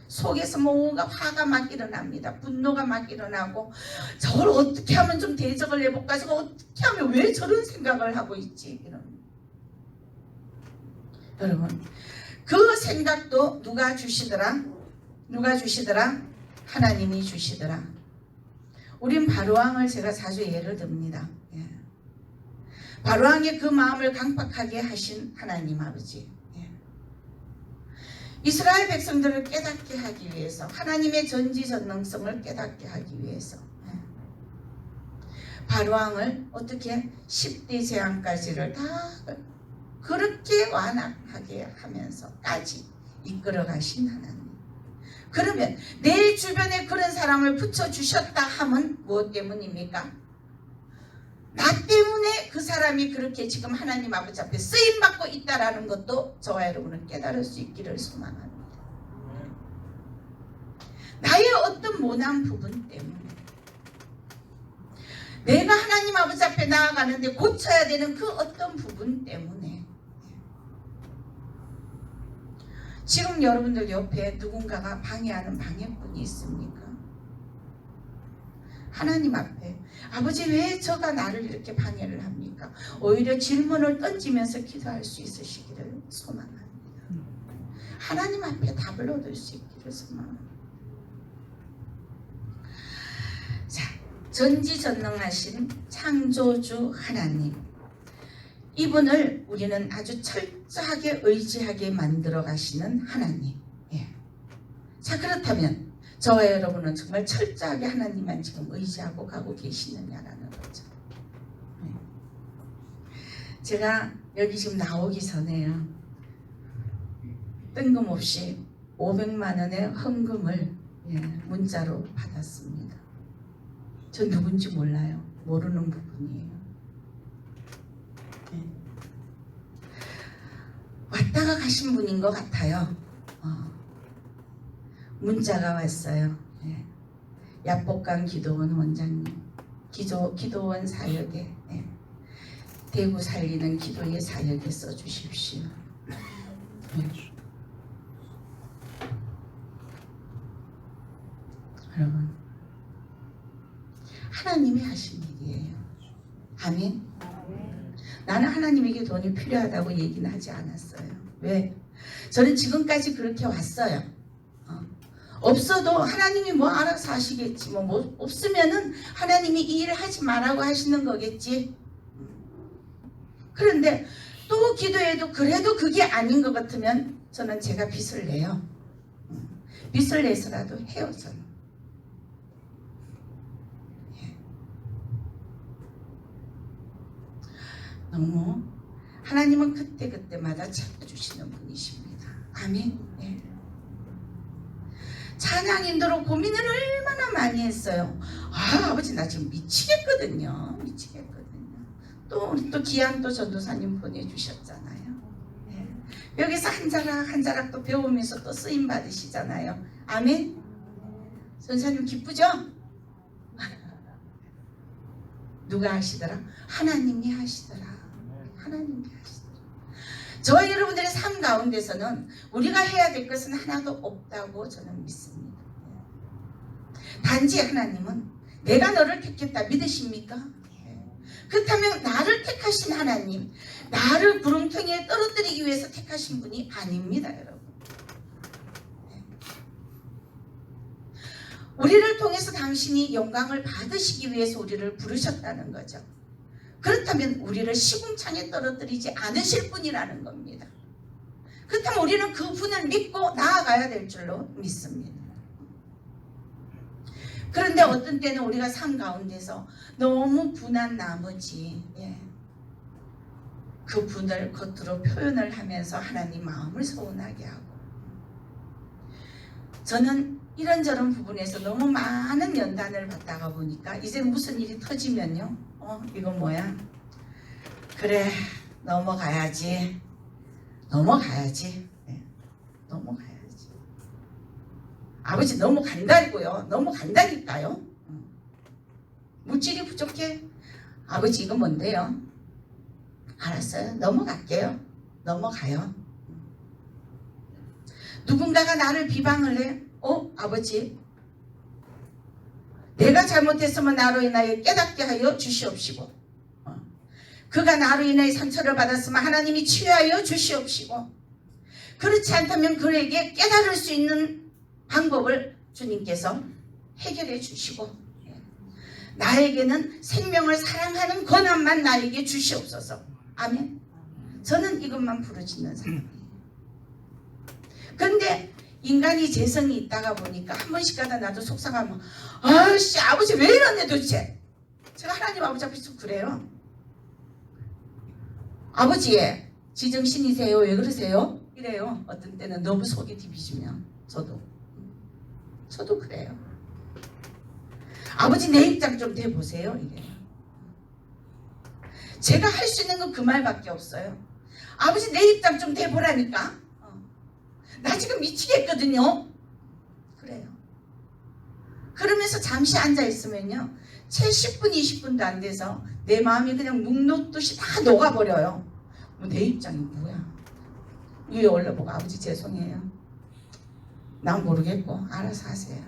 속에서 뭔가 화가 막 일어납니다. 분노가 막 일어나고 저걸 어떻게 하면 좀 대적을 해볼까? 저거 어떻게 하면 왜 저런 생각을 하고 있지? 이런. 여러분, 그 생각도 누가 주시더라? 누가 주시더라? 하나님이 주시더라. 우린 바로왕을 제가 자주 예를 듭니다. 예. 바로왕의 그 마음을 강팍하게 하신 하나님 아버지. 예. 이스라엘 백성들을 깨닫게 하기 위해서, 하나님의 전지전능성을 깨닫게 하기 위해서 예. 바로왕을 어떻게 10대 재앙까지를 다 그렇게 완악하게 하면서까지 이끌어 가신 하나님. 그러면 내 주변에 그런 사람을 붙여주셨다 하면 무엇 때문입니까? 나 때문에 그 사람이 그렇게 지금 하나님 아버지 앞에 쓰임받고 있다는 것도 저와 여러분은 깨달을 수 있기를 소망합니다. 나의 어떤 모난 부분 때문에 내가 하나님 아버지 앞에 나아가는데 고쳐야 되는 그 어떤 부분 때문에 지금 여러분들 옆에 누군가가 방해하는 방해꾼이 있습니까? 하나님 앞에 아버지 왜 저가 나를 이렇게 방해를 합니까? 오히려 질문을 던지면서 기도할 수 있으시기를 소망합니다. 하나님 앞에 답을 얻을 수 있기를 소망합니다. 자, 전지전능하신 창조주 하나님, 이분을 우리는 아주 철저하게 의지하게 만들어 가시는 하나님. 예. 자, 그렇다면 저와 여러분은 정말 철저하게 하나님만 지금 의지하고 가고 계시느냐라는 거죠. 예. 제가 여기 지금 나오기 전에요, 뜬금없이 500만 원의 헌금을 문자로 받았습니다. 전 누군지 몰라요. 모르는 부분이에요. 왔다가 가신 분인 것 같아요. 문자가 왔어요. 야복강 기도원 원장님, 기도원 사역에 대구 살리는 기도의 사역에 써주십시오. 여러분, 하나님이 하신 일이에요. 아멘. 나는 하나님에게 돈이 필요하다고 얘기는 하지 않았어요. 왜? 저는 지금까지 그렇게 왔어요. 없어도 하나님이 뭐 알아서 하시겠지. 뭐 없으면은 하나님이 이 일을 하지 말라고 하시는 거겠지. 그런데 또 기도해도 그래도 그게 아닌 것 같으면 저는 제가 빚을 내요. 빚을 내서라도 해요, 저는. 너무 하나님은 그때그때마다 채워주시는 분이십니다. 아멘. 예. 찬양 인도로 고민을 얼마나 많이 했어요. 아버지 나 지금 미치겠거든요. 또 귀한 또 전도사님 보내주셨잖아요. 예. 여기서 한 자락 또 배우면서 또 쓰임 받으시잖아요. 아멘. 전사님 기쁘죠? 누가 하시더라? 하나님이 하시더라. 하나님이 하시더라. 저와 여러분들의 삶 가운데서는 우리가 해야 될 것은 하나도 없다고 저는 믿습니다. 단지 하나님은 내가 너를 택했다 믿으십니까? 그렇다면 나를 택하신 하나님, 나를 구름통에 떨어뜨리기 위해서 택하신 분이 아닙니다, 여러분. 우리를 통해서 당신이 영광을 받으시기 위해서 우리를 부르셨다는 거죠. 그렇다면 우리를 시궁창에 떨어뜨리지 않으실 분이라는 겁니다. 그렇다면 우리는 그 분을 믿고 나아가야 될 줄로 믿습니다. 그런데 어떤 때는 우리가 삶 가운데서 너무 분한 나머지 그 분을 겉으로 표현을 하면서 하나님 마음을 서운하게 하고, 저는 이런저런 부분에서 너무 많은 연단을 받다가 보니까 이제 무슨 일이 터지면요, 이거 뭐야? 그래, 넘어가야지. 넘어가야지. 아버지 넘어간다고요. 넘어간다니까요. 물질이 부족해. 아버지 이거 뭔데요? 알았어요. 넘어갈게요. 넘어가요. 누군가가 나를 비방을 해. 아버지 내가 잘못했으면 나로 인하여 깨닫게 하여 주시옵시고, 그가 나로 인하여 상처를 받았으면 하나님이 치유하여 주시옵시고, 그렇지 않다면 그에게 깨달을 수 있는 방법을 주님께서 해결해 주시고, 나에게는 생명을 사랑하는 권한만 나에게 주시옵소서. 아멘. 저는 이것만 부르짖는 사람이에요. 그런데 인간이 재성이 있다가 보니까 한 번씩 가다 나도 속상하면, 아씨 아버지 왜 이러네 도대체. 제가 하나님 아버지 앞에서 그래요. 아버지 지정신이세요? 왜 그러세요? 이래요. 어떤 때는 너무 속이 뒤비시면 저도 그래요. 아버지 내 입장 좀 대보세요. 이래요. 제가 할 수 있는 건 그 말밖에 없어요. 아버지 내 입장 좀 대보라니까. 나 지금 미치겠거든요. 그래요. 그러면서 잠시 앉아있으면요, 채 10분 20분도 안 돼서 내 마음이 그냥 묵 녹듯이 다 녹아버려요. 내 입장이 뭐야. 위에 올려보고 아버지 죄송해요. 난 모르겠고 알아서 하세요.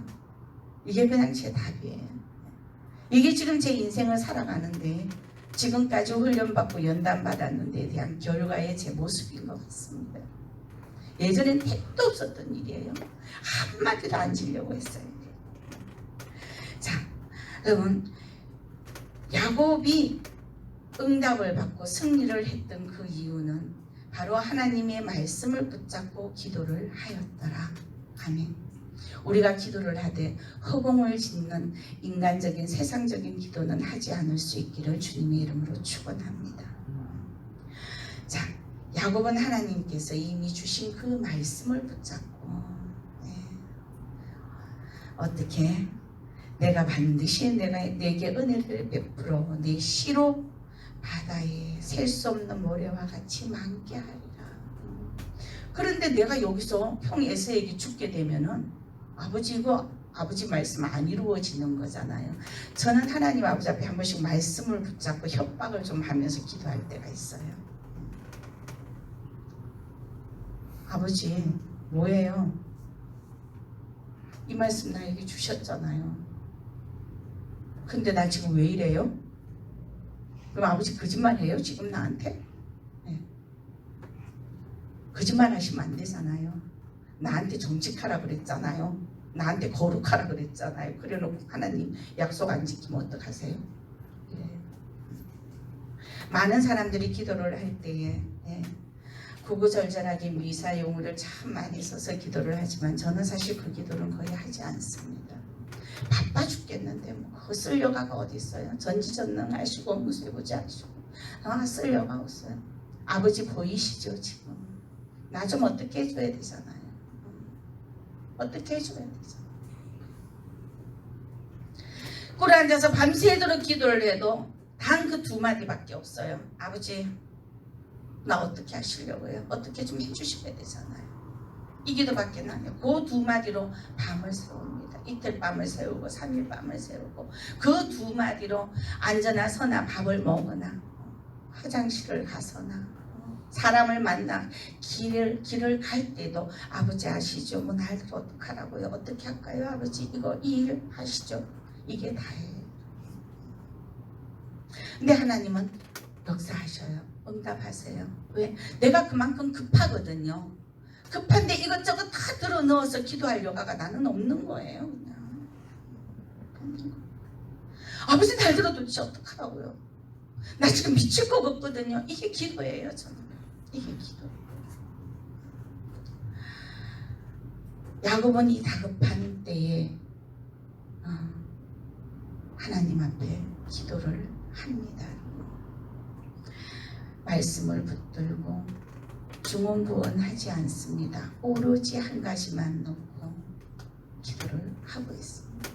이게 그냥 제 답이에요. 이게 지금 제 인생을 살아가는데 지금까지 훈련받고 연단받았는데 대한 결과의 제 모습인 것 같습니다. 예전엔 택도 없었던 일이에요. 한마디도 안 지려고 했어요. 자, 여러분, 야곱이 응답을 받고 승리를 했던 그 이유는 바로 하나님의 말씀을 붙잡고 기도를 하였더라. 아멘. 우리가 기도를 하되 허공을 짓는 인간적인 세상적인 기도는 하지 않을 수 있기를 주님의 이름으로 축원합니다. 자, 야곱은 하나님께서 이미 주신 그 말씀을 붙잡고 어떻게 내가 반드시 내게 은혜를 베풀어 내 씨로 바다에 셀 수 없는 모래와 같이 많게 하리라. 그런데 내가 여기서 형 에서에게 죽게 되면은 아버지 이거 아버지 말씀 안 이루어지는 거잖아요. 저는 하나님 아버지 앞에 한 번씩 말씀을 붙잡고 협박을 좀 하면서 기도할 때가 있어요. 아버지 뭐예요? 이 말씀 나에게 주셨잖아요. 근데 나 지금 왜 이래요? 그럼 아버지 거짓말해요? 지금 나한테? 네. 거짓말 하시면 안 되잖아요. 나한테 정직하라 그랬잖아요. 나한테 거룩하라 그랬잖아요. 그래놓고 하나님 약속 안 지키면 어떡하세요? 그래. 많은 사람들이 기도를 할 때에 구구절절하게 미사용어를 참 많이 써서 기도를 하지만 저는 사실 그 기도는 거의 하지 않습니다. 바빠 죽겠는데 뭐 쓸 여가가 어디 있어요? 전지전능하시고 무쇠부지하시고 쓸 여가 없어요. 아버지 보이시죠 지금? 나 좀 어떻게 해줘야 되잖아요. 어떻게 해줘야 되잖아요. 꿇어 앉아서 밤새도록 기도를 해도 단 그 두 마디밖에 없어요. 아버지, 나 어떻게 하시려고요? 어떻게 좀 해주셔야 되잖아요. 이 기도밖에 안 해요. 그 두 마디로 밤을 세웁니다. 이틀 밤을 세우고 3일 밤을 세우고 그 두 마디로 앉거나 서나 밥을 먹거나 화장실을 가서나 사람을 만나 길을 갈 때도 아버지 아시죠? 뭐 날 어떡하라고요? 어떻게 할까요? 아버지 이거 이 일 하시죠? 이게 다예요. 근데 하나님은 역사하셔요. 응답하세요. 왜? 내가 그만큼 급하거든요. 급한데 이것저것 다 들어 넣어서 기도할 여가가 나는 없는 거예요. 그냥. 아버지 날 들어도 도대체 어떡하라고요? 나 지금 미칠 것 같거든요. 이게 기도예요. 저는. 이게 기도. 야곱은 이 다급한 때에 하나님 앞에 기도를 합니다. 말씀을 붙들고 중언부언하지 않습니다. 오로지 한 가지만 놓고 기도를 하고 있습니다.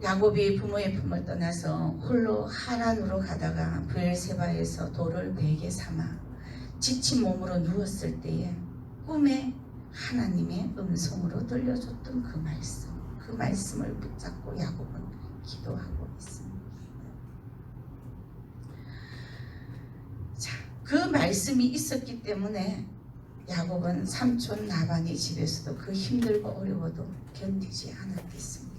야곱이 부모의 품을 떠나서 홀로 하란으로 가다가 브엘세바에서 돌을 베개 삼아 지친 몸으로 누웠을 때에 꿈에 하나님의 음성으로 들려줬던 그 말씀을 붙잡고 야곱은 기도하고 있습니다. 자, 그 말씀이 있었기 때문에 야곱은 삼촌 라반의 집에서도 그 힘들고 어려워도 견디지 않았겠습니까?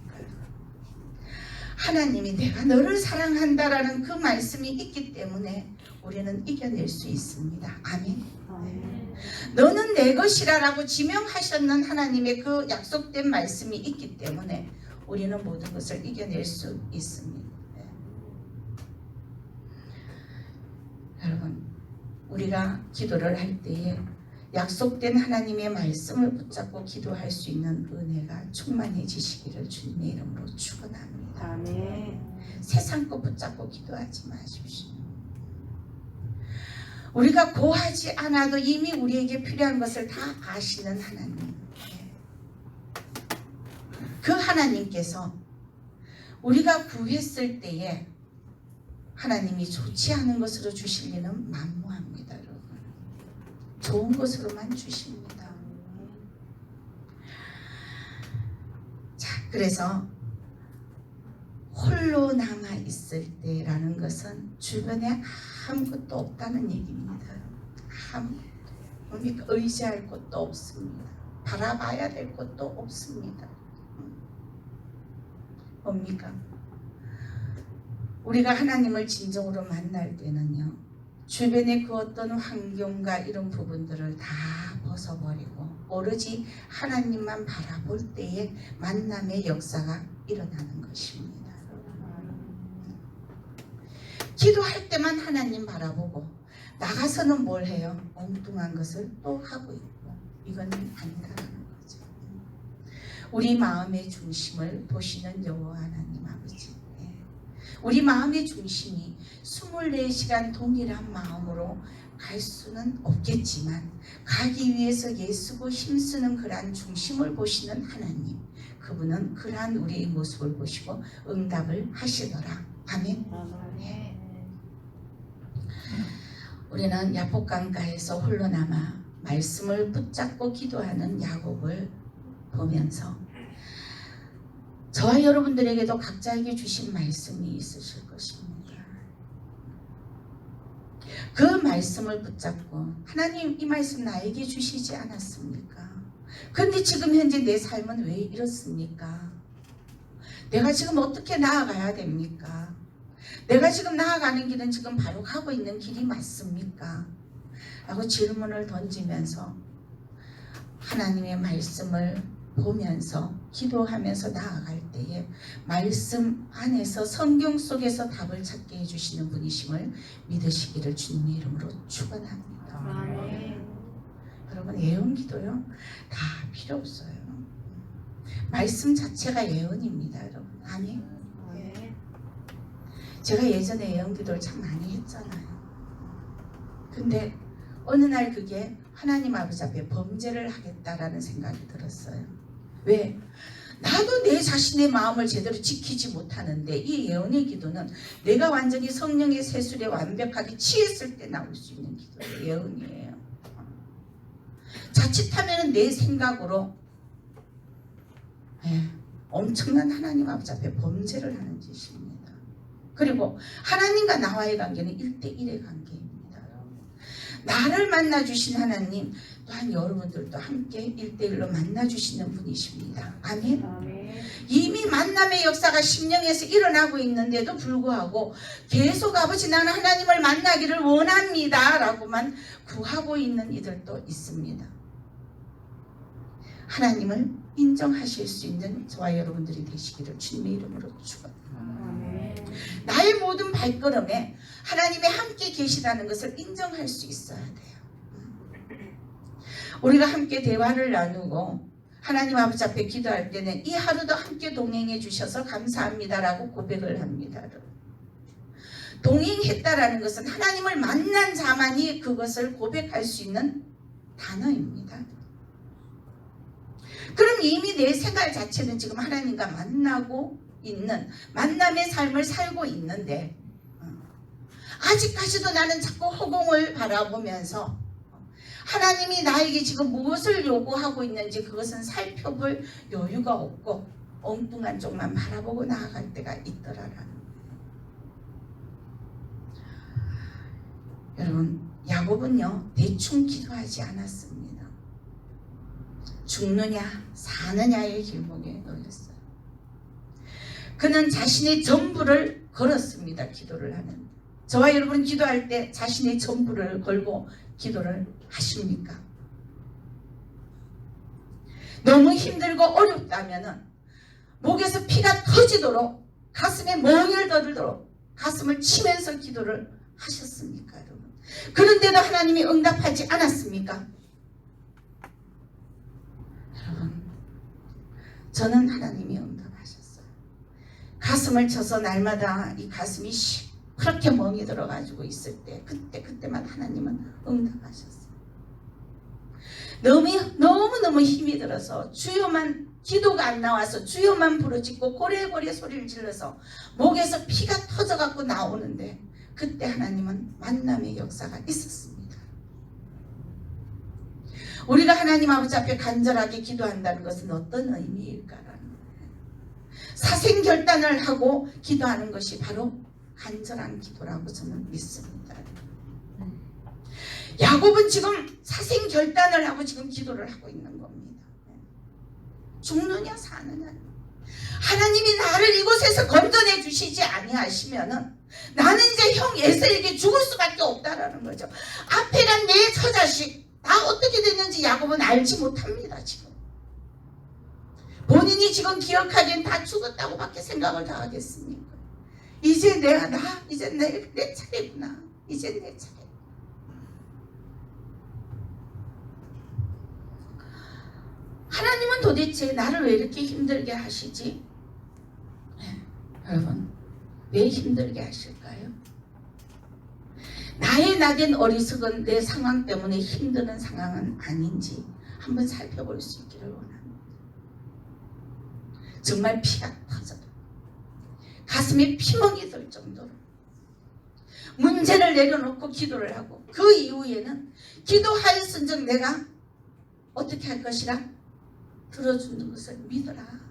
하나님이 내가 너를 사랑한다라는 그 말씀이 있기 때문에 우리는 이겨낼 수 있습니다. 아멘. 너는 내 것이라라고 지명하셨는 하나님의 그 약속된 말씀이 있기 때문에 우리는 모든 것을 이겨낼 수 있습니다. 여러분, 우리가 기도를 할 때에 약속된 하나님의 말씀을 붙잡고 기도할 수 있는 은혜가 충만해지시기를 주님의 이름으로 축원합니다. 아멘. 세상 것 붙잡고 기도하지 마십시오. 우리가 고하지 않아도 이미 우리에게 필요한 것을 다 아시는 하나님. 그 하나님께서 우리가 구했을 때에 하나님이 좋지 않은 것으로 주실 리는 만무합니다. 여러분. 좋은 것으로만 주십니다. 자, 그래서 홀로 남아 있을 때라는 것은 주변에 아무것도 없다는 얘기입니다. 아무것도 의지할 곳도 없습니다. 바라봐야 될 곳도 없습니다. 뭡니까? 우리가 하나님을 진정으로 만날 때는요, 주변의 그 어떤 환경과 이런 부분들을 다 벗어버리고 오로지 하나님만 바라볼 때에 만남의 역사가 일어나는 것입니다. 기도할 때만 하나님 바라보고 나가서는 뭘 해요? 엉뚱한 것을 또 하고 있고, 이건 아니다라는 거죠. 우리 마음의 중심을 보시는 여호와 하나님 아버지, 우리 마음의 중심이 24시간 동일한 마음으로 갈 수는 없겠지만 가기 위해서 애쓰고 힘쓰는 그러한 중심을 보시는 하나님, 그분은 그러한 우리의 모습을 보시고 응답을 하시더라. 아멘. 우리는 야복강가에서 홀로 남아 말씀을 붙잡고 기도하는 야곱을 보면서 저와 여러분들에게도 각자에게 주신 말씀이 있으실 것입니다. 그 말씀을 붙잡고 하나님 이 말씀 나에게 주시지 않았습니까? 그런데 지금 현재 내 삶은 왜 이렇습니까? 내가 지금 어떻게 나아가야 됩니까? 내가 지금 나아가는 길은 지금 바로 가고 있는 길이 맞습니까? 라고 질문을 던지면서 하나님의 말씀을 보면서 기도하면서 나아갈 때에 말씀 안에서 성경 속에서 답을 찾게 해주시는 분이심을 믿으시기를 주님의 이름으로 축원합니다. 아멘. 여러분, 예언기도요 다 필요 없어요. 말씀 자체가 예언입니다. 여러분. 아멘. 제가 예전에 예언기도를 참 많이 했잖아요. 근데 어느 날 그게 하나님 아버지 앞에 범죄를 하겠다라는 생각이 들었어요. 왜? 나도 내 자신의 마음을 제대로 지키지 못하는데 이 예언의 기도는 내가 완전히 성령의 세술에 완벽하게 취했을 때 나올 수 있는 기도예요. 예언이에요. 자칫하면 내 생각으로 엄청난 하나님 아버지 앞에 범죄를 하는 짓입니다. 그리고 하나님과 나와의 관계는 1대1의 관계입니다. 나를 만나주신 하나님 또한 여러분들도 함께 1대1로 만나주시는 분이십니다. 아멘. 이미 만남의 역사가 심령에서 일어나고 있는데도 불구하고 계속 아버지 나는 하나님을 만나기를 원합니다 라고만 구하고 있는 이들도 있습니다. 하나님을 인정하실 수 있는 저와 여러분들이 되시기를 주님의 이름으로 축원합니다. 나의 모든 발걸음에 하나님이 함께 계시다는 것을 인정할 수 있어야 돼요. 우리가 함께 대화를 나누고 하나님 아버지 앞에 기도할 때는 이 하루도 함께 동행해 주셔서 감사합니다라고 고백을 합니다. 동행했다라는 것은 하나님을 만난 자만이 그것을 고백할 수 있는 단어입니다. 그럼 이미 내 생활 자체는 지금 하나님과 만나고 있는 만남의 삶을 살고 있는데 아직까지도 나는 자꾸 허공을 바라보면서 하나님이 나에게 지금 무엇을 요구하고 있는지 그것은 살펴볼 여유가 없고 엉뚱한 쪽만 바라보고 나아갈 때가 있더라라는 거예요. 여러분, 야곱은요 대충 기도하지 않았습니다. 죽느냐 사느냐의 길목에 놓였어요. 그는 자신의 전부를 걸었습니다. 기도를 하는. 저와 여러분 기도할 때 자신의 전부를 걸고 기도를 하십니까? 너무 힘들고 어렵다면 목에서 피가 터지도록 가슴에 멍을 들도록 가슴을 치면서 기도를 하셨습니까? 여러분? 그런데도 하나님이 응답하지 않았습니까? 여러분, 저는 하나님이 응답하셨어요. 가슴을 쳐서 날마다 이 가슴이 그렇게 멍이 들어가지고 있을 때 그때만 하나님은 응답하셨어요. 너무너무 힘이 들어서 주여만 기도가 안 나와서 주여만 부르짖고 고래고래 소리를 질러서 목에서 피가 터져갖고 나오는데 그때 하나님은 만남의 역사가 있었습니다. 우리가 하나님 아버지 앞에 간절하게 기도한다는 것은 어떤 의미일까라는 거예요. 사생결단을 하고 기도하는 것이 바로 간절한 기도라고 저는 믿습니다. 야곱은 지금 사생결단을 하고 지금 기도를 하고 있는 겁니다. 죽느냐 사느냐. 하나님이 나를 이곳에서 건져내 주시지 아니하시면은 나는 이제 형 에서에게 죽을 수밖에 없다라는 거죠. 앞에 간 내 처자식 다 어떻게 됐는지 야곱은 알지 못합니다. 지금 본인이 지금 기억하기엔 다 죽었다고밖에 생각을 다 하겠습니까? 이제 이제 내 차례구나. 이제 내 차례. 하나님은 도대체 나를 왜 이렇게 힘들게 하시지? 여러분, 왜 힘들게 하실까요? 나의 나된 어리석은 내 상황 때문에 힘드는 상황은 아닌지 한번 살펴볼 수 있기를 원합니다. 정말 피가 터져도 가슴에 피멍이 들 정도로 문제를 내려놓고 기도를 하고 그 이후에는 기도하였은즉 내가 어떻게 할 것이라 들어주는 것을 믿어라.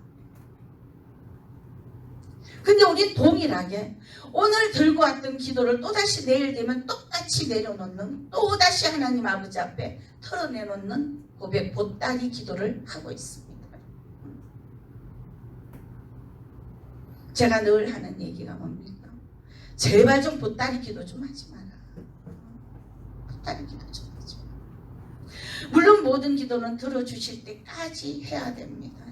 근데 우리 동일하게 오늘 들고 왔던 기도를 또다시 내일 되면 똑같이 내려놓는 또다시 하나님 아버지 앞에 털어내놓는 고백 보따리 기도를 하고 있습니다. 제가 늘 하는 얘기가 뭡니까? 제발 좀 보따리 기도 좀 하지 마라. 보따리 기도 좀 하지 마라. 물론 모든 기도는 들어주실 때까지 해야 됩니다.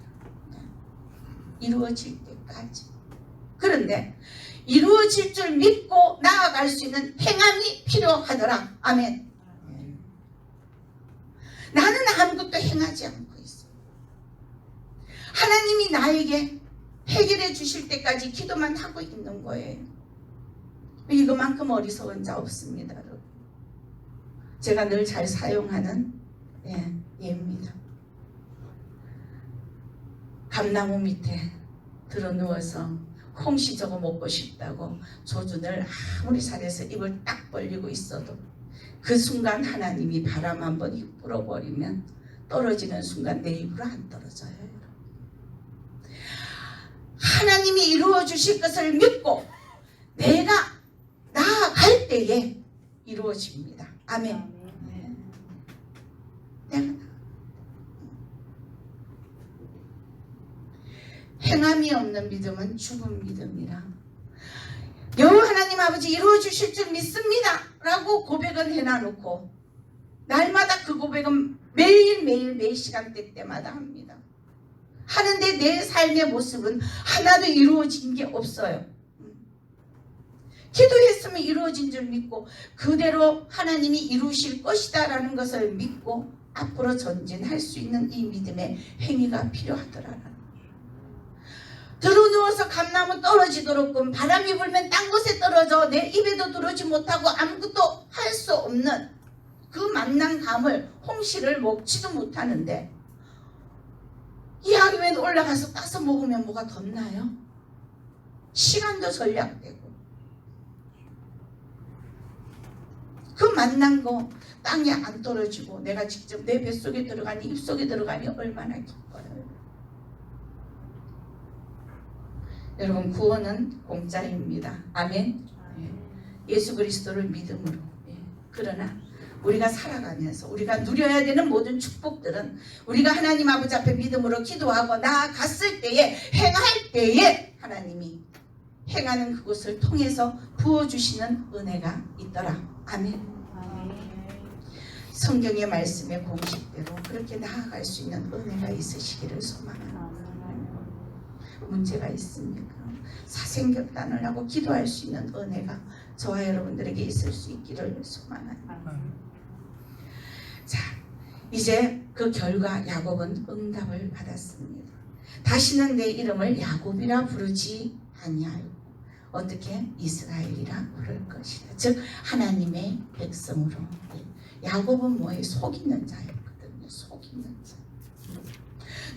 이루어질 때까지. 그런데 이루어질 줄 믿고 나아갈 수 있는 행함이 필요하더라. 아멘. 나는 아무것도 행하지 않고 있어. 하나님이 나에게 해결해 주실 때까지 기도만 하고 있는 거예요. 이거만큼 어리석은 자 없습니다. 여러분. 제가 늘 잘 사용하는 예입니다. 감나무 밑에 들어 누워서 홍시 저거 먹고 싶다고 조준을 아무리 잘해서 입을 딱 벌리고 있어도 그 순간 하나님이 바람 한번 불어버리면 떨어지는 순간 내 입으로 안 떨어져요. 하나님이 이루어 주실 것을 믿고 내가 나아갈 때에 이루어집니다. 아멘. 내가 행함이 없는 믿음은 죽은 믿음이라. 여호와 하나님 아버지 이루어 주실 줄 믿습니다 라고 고백은 해놔놓고 날마다 그 고백은 매일매일 매 시간대 때마다 합니다. 하는데 내 삶의 모습은 하나도 이루어진 게 없어요. 기도했으면 이루어진 줄 믿고 그대로 하나님이 이루실 것이다 라는 것을 믿고 앞으로 전진할 수 있는 이 믿음의 행위가 필요하더라라는 거예요. 들어누워서 감나무 떨어지도록끔 바람이 불면 딴 곳에 떨어져 내 입에도 들어오지 못하고 아무것도 할 수 없는 그 만난 감을 홍시를 먹지도 못하는데 이 하루에 올라가서 따서 먹으면 뭐가 덧나요? 시간도 전략되고 그 만난 거 땅에 안 떨어지고 내가 직접 내 뱃속에 들어가니 입속에 들어가니 얼마나 기뻐요. 여러분 구원은 공짜입니다. 아멘. 예수 그리스도를 믿음으로. 그러나 우리가 살아가면서 우리가 누려야 되는 모든 축복들은 우리가 하나님 아버지 앞에 믿음으로 기도하고 나아갔을 때에 행할 때에 하나님이 행하는 그것을 통해서 부어주시는 은혜가 있더라. 아멘. 성경의 말씀의 공식대로 그렇게 나아갈 수 있는 은혜가 있으시기를 소망합니다. 문제가 있습니까? 사생결단을 하고 기도할 수 있는 은혜가 저와 여러분들에게 있을 수 있기를 소망합니다. 자, 이제 그 결과 야곱은 응답을 받았습니다. 다시는 내 이름을 야곱이라 부르지 아니하여 어떻게 이스라엘이라 부를 것이다. 즉 하나님의 백성으로. 야곱은 뭐에 속이는 자였거든요. 속이는 자.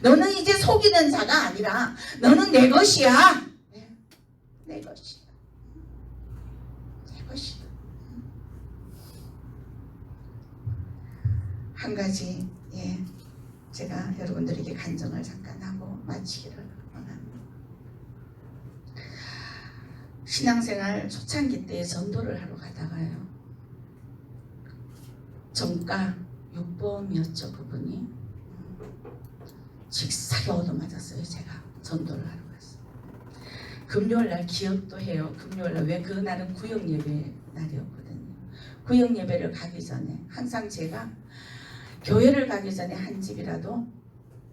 너는 이제 속이는 자가 아니라 너는 내 것이야. 내 것이야. 내 것이야. 한 가지 제가 여러분들에게 간증을 잠깐 하고 마치기를 원합니다. 신앙생활 초창기 때 전도를 하러 가다가요. 정가 6범이었죠. 그분이 직사게 얻어맞았어요. 제가 전도를 하러 갔어요. 금요일날 기억도 해요. 금요일날 왜 그날은 구역예배 날이었거든요. 구역예배를 가기 전에 항상 제가 교회를 가기 전에 한 집이라도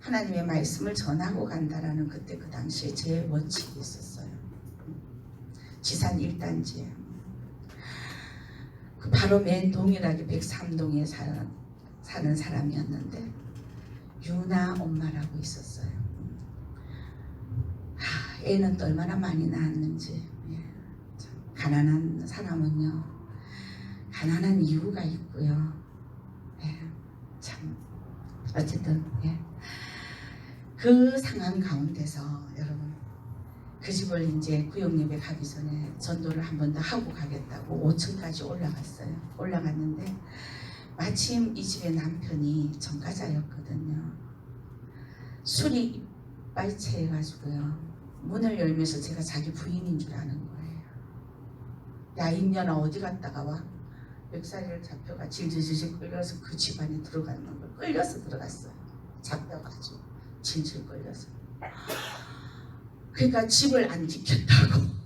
하나님의 말씀을 전하고 간다라는 그때 그 당시에 제 원칙이 있었어요. 지산 1단지에 그 바로 맨 동일하게 103동에 사는 사람이었는데 유나 엄마라고 있었어요. 애는 또 얼마나 많이 낳았는지. 가난한 사람은요 가난한 이유가 있고요. 참 어쨌든 그 상황 가운데서 여러분 그 집을 이제 구역예배 가기 전에 전도를 한 번 더 하고 가겠다고 5층까지 올라갔어요. 올라갔는데 마침 이 집의 남편이 전과자였거든요. 술이 이빨 채해가지고요. 문을 열면서 제가 자기 부인인 줄 아는 거예요. 야 인년아 어디 갔다가 와? 멱살이를 잡혀가 질질질질 끌려서 그 집안에 들어가는 걸 끌려서 들어갔어요. 잡혀가지고 질질 끌려서. 그러니까 집을 안 지켰다고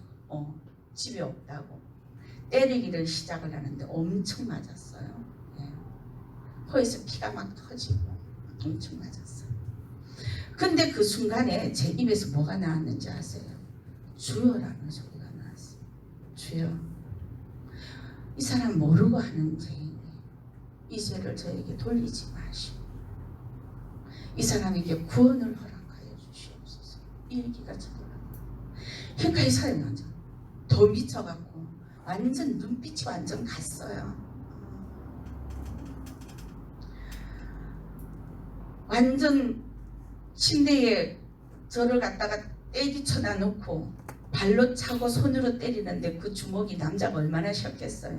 집이 없다고 때리기를 시작을 하는데 엄청 맞았어요. 코에서 피가 막 터지고 엄청 맞았어요. 근데 그 순간에 제 입에서 뭐가 나왔는지 아세요? 주여라는 소리가 나왔어요. 주여, 이 사람 모르고 하는 죄인데 이 죄를 저에게 돌리지 마시고 이 사람에게 구원을 허락하여 주시옵소서. 이 얘기가 저더라고요. 그러니까 이 사람이 완전 더 미쳐갖고 완전 눈빛이 완전 갔어요. 완전 침대에 저를 갖다가 떼기 쳐다 놓고 발로 차고 손으로 때리는데 그 주먹이 남자가 얼마나 쉬었겠어요.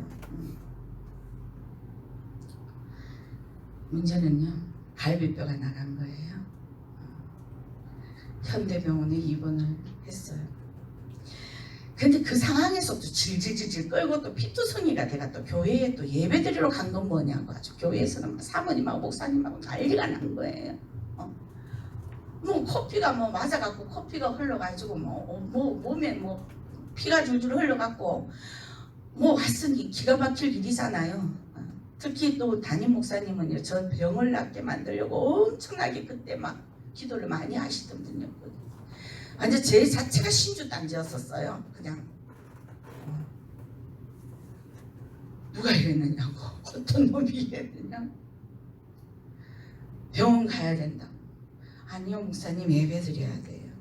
문제는요, 갈비뼈가 나간 거예요. 현대병원에 입원을 했어요. 근데 그 상황에서도 질질질질 끌고 또 피투성이가 내가 또 교회에 또 예배드리러 간 건 뭐냐고 아주 교회에서는 사모님하고 목사님하고 난리가 난 거예요. 뭐 코피가 뭐 맞아갖고 코피가 흘러가지고 뭐 몸에 뭐 피가 줄줄 흘러갖고 뭐 왔으니 기가 막힐 일이잖아요. 특히 또 담임 목사님은요, 저 병을 낫게 만들려고 엄청나게 그때 막 기도를 많이 하시던 분이었거든요. 완전 제 자체가 신주단지였었어요. 그냥 누가 이랬느냐고, 어떤 놈이 이랬느냐, 병원 가야 된다고. 아니요 목사님, 예배 드려야 돼요.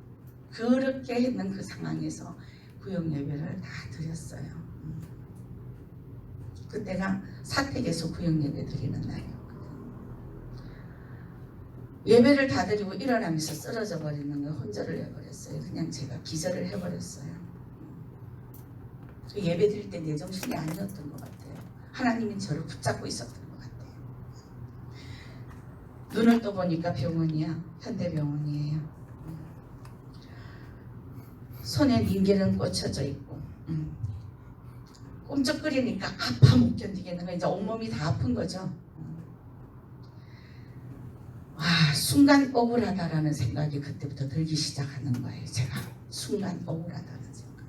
그렇게 했는 그 상황에서 구역 예배를 다 드렸어요. 그때가 사택에서 구역 예배 드리는 날이었거든요. 예배를 다 드리고 일어나면서 쓰러져 버리는 걸 혼절을 해버렸어요. 그냥 제가 기절을 해버렸어요. 예배 드릴 때 내 정신이 아니었던 것 같아요. 하나님이 저를 붙잡고 있었던 것 같아요. 눈을 떠보니까 병원이야. 현대병원이에요. 손에 닌겔은 꽂혀져 있고 꼼짝거리니까 아파 못 견디겠는 거야. 이제 온몸이 다 아픈 거죠. 순간 억울하다라는 생각이 그때부터 들기 시작하는 거예요. 제가 순간 억울하다는 생각.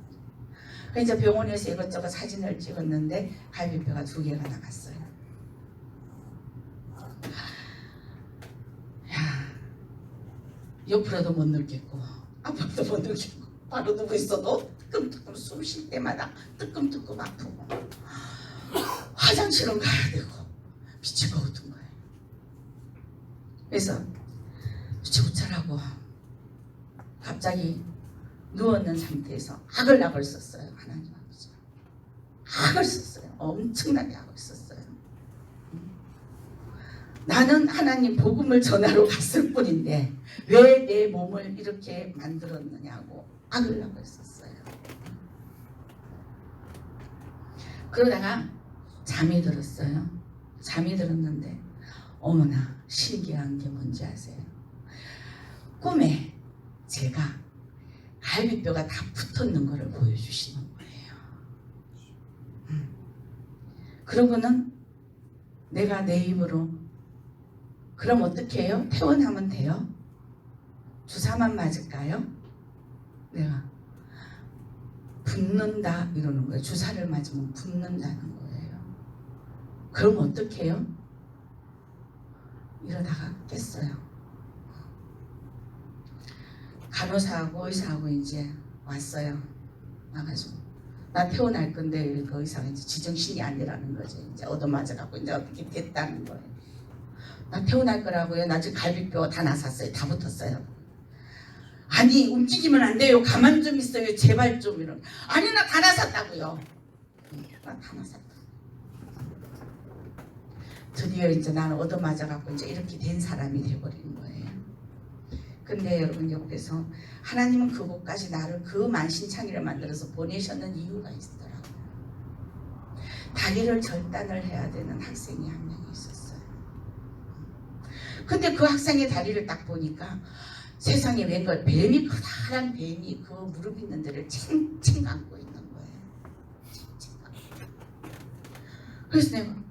이제 병원에서 이것저것 사진을 찍었는데 갈비뼈가 2개가 나갔어요. 옆으로도 못 늙겠고 앞으로도 못 늙겠고 바로 누워 있어도 뜨끔뜨끔 숨 쉴 때마다 뜨끔뜨끔 아프고 화장실은 가야 되고 미치고 어떤 거예요. 그래서 어쩌라고 갑자기 누워있는 상태에서 악을 썼어요. 하나님 아버지 악을 썼어요. 엄청나게 악을 썼어요. 나는 하나님 복음을 전하러 갔을 뿐인데 왜 내 몸을 이렇게 만들었느냐고 악을 했었어요. 그러다가 잠이 들었어요. 잠이 들었는데 어머나 신기한 게 뭔지 아세요? 꿈에 제가 갈비뼈가 다 붙었는 것을 보여주시는 거예요. 그러고는 내가 내 입으로 그럼 어떻게 해요? 퇴원하면 돼요? 주사만 맞을까요? 내가 붓는다 이러는 거예요. 주사를 맞으면 붓는다는 거예요. 그럼 어떻게 해요? 이러다가 깼어요. 간호사하고 의사하고 이제 왔어요. 와가지고 나 퇴원할 건데 그 의사가 이제 지정신이 아니라는 거지. 이제 얻어맞아갖고 이제 어떻게 됐다는 거예요. 나 퇴원할 거라고요. 나 지금 갈비뼈 다 나섰어요. 다 붙었어요. 아니 움직이면 안 돼요. 가만 좀 있어요. 제발 좀 이런. 아니 나 다 나섰다고요. 나 다 나섰다. 드디어 이제 나는 얻어맞아갖고 이제 이렇게 된 사람이 돼버린 거예요. 근데 여러분 여기서 하나님은 그곳까지 나를 그 만신창이를 만들어서 보내셨는 이유가 있더라고요. 다리를 절단을 해야 되는 학생이 한 명 있었어요. 근데 그 학생의 다리를 딱 보니까 세상에 웬걸 뱀이 커다란 뱀이 그 무릎 있는 데를 챙챙 감고 있는 거예요. 챙챙 감고. 그래서 내가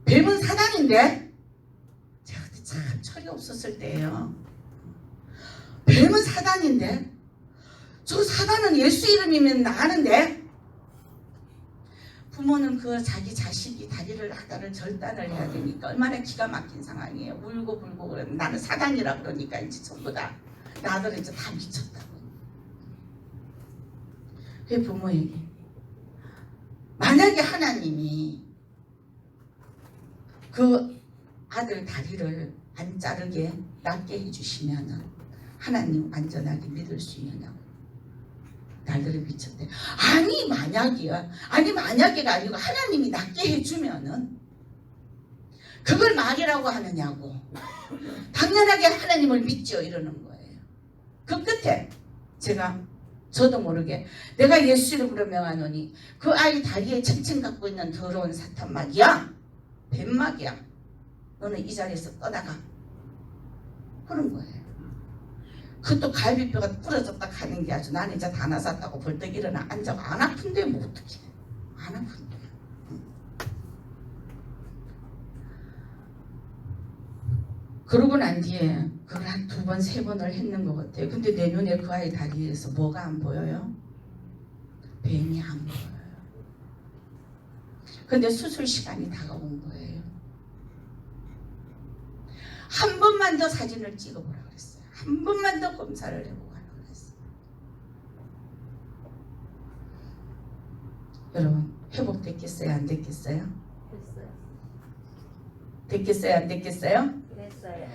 뱀은 사단인데? 제가 그때 참 철이 없었을 때예요. 뱀은 사단인데? 저 사단은 예수 이름이면 나가는데? 부모는 그 자기 자식이 다리를 하나를 절단을 해야 되니까 얼마나 기가 막힌 상황이에요. 울고 불고 그러면 나는 사단이라 그러니까 이제 전부 다 나들은 이제 다 미쳤다고. 그 부모에게 만약에 하나님이 그 아들 다리를 안 자르게 낫게 해주시면 하나님 안전하게 믿을 수 있느냐고. 날들이 미쳤대. 아니 만약이야. 아니 만약이가 아니고 하나님이 낫게 해주면은 그걸 말이라고 하느냐고. 당연하게 하나님을 믿죠 이러는 거예요. 그 끝에 저도 모르게 내가 예수 이름으로 명하노니 그 아이 다리에 칭칭 갖고 있는 더러운 사탄막이야, 뱀막이야, 너는 이 자리에서 떠나가, 그런 거예요. 그것도 갈비뼈가 부러졌다 하는 게 아주 나는 이제 다 나섰다고 벌떡 일어나 앉아. 안 아픈데 뭐 어떡해, 안 아픈데. 그러고 난 뒤에 그걸 한 2번, 3번을 했는 것 같아요. 근데 내 눈에 그 아이 다리에서 뭐가 안 보여요? 뱀이 안 보여요. 근데 수술 시간이 다가온 거예요. 한 번만 더 사진을 찍어보라 그랬어요. 한 번만 더 검사를 해보고 가라 그랬어요. 여러분, 회복됐겠어요? 안 됐겠어요? 됐어요. 됐겠어요? 안 됐겠어요? 됐어요.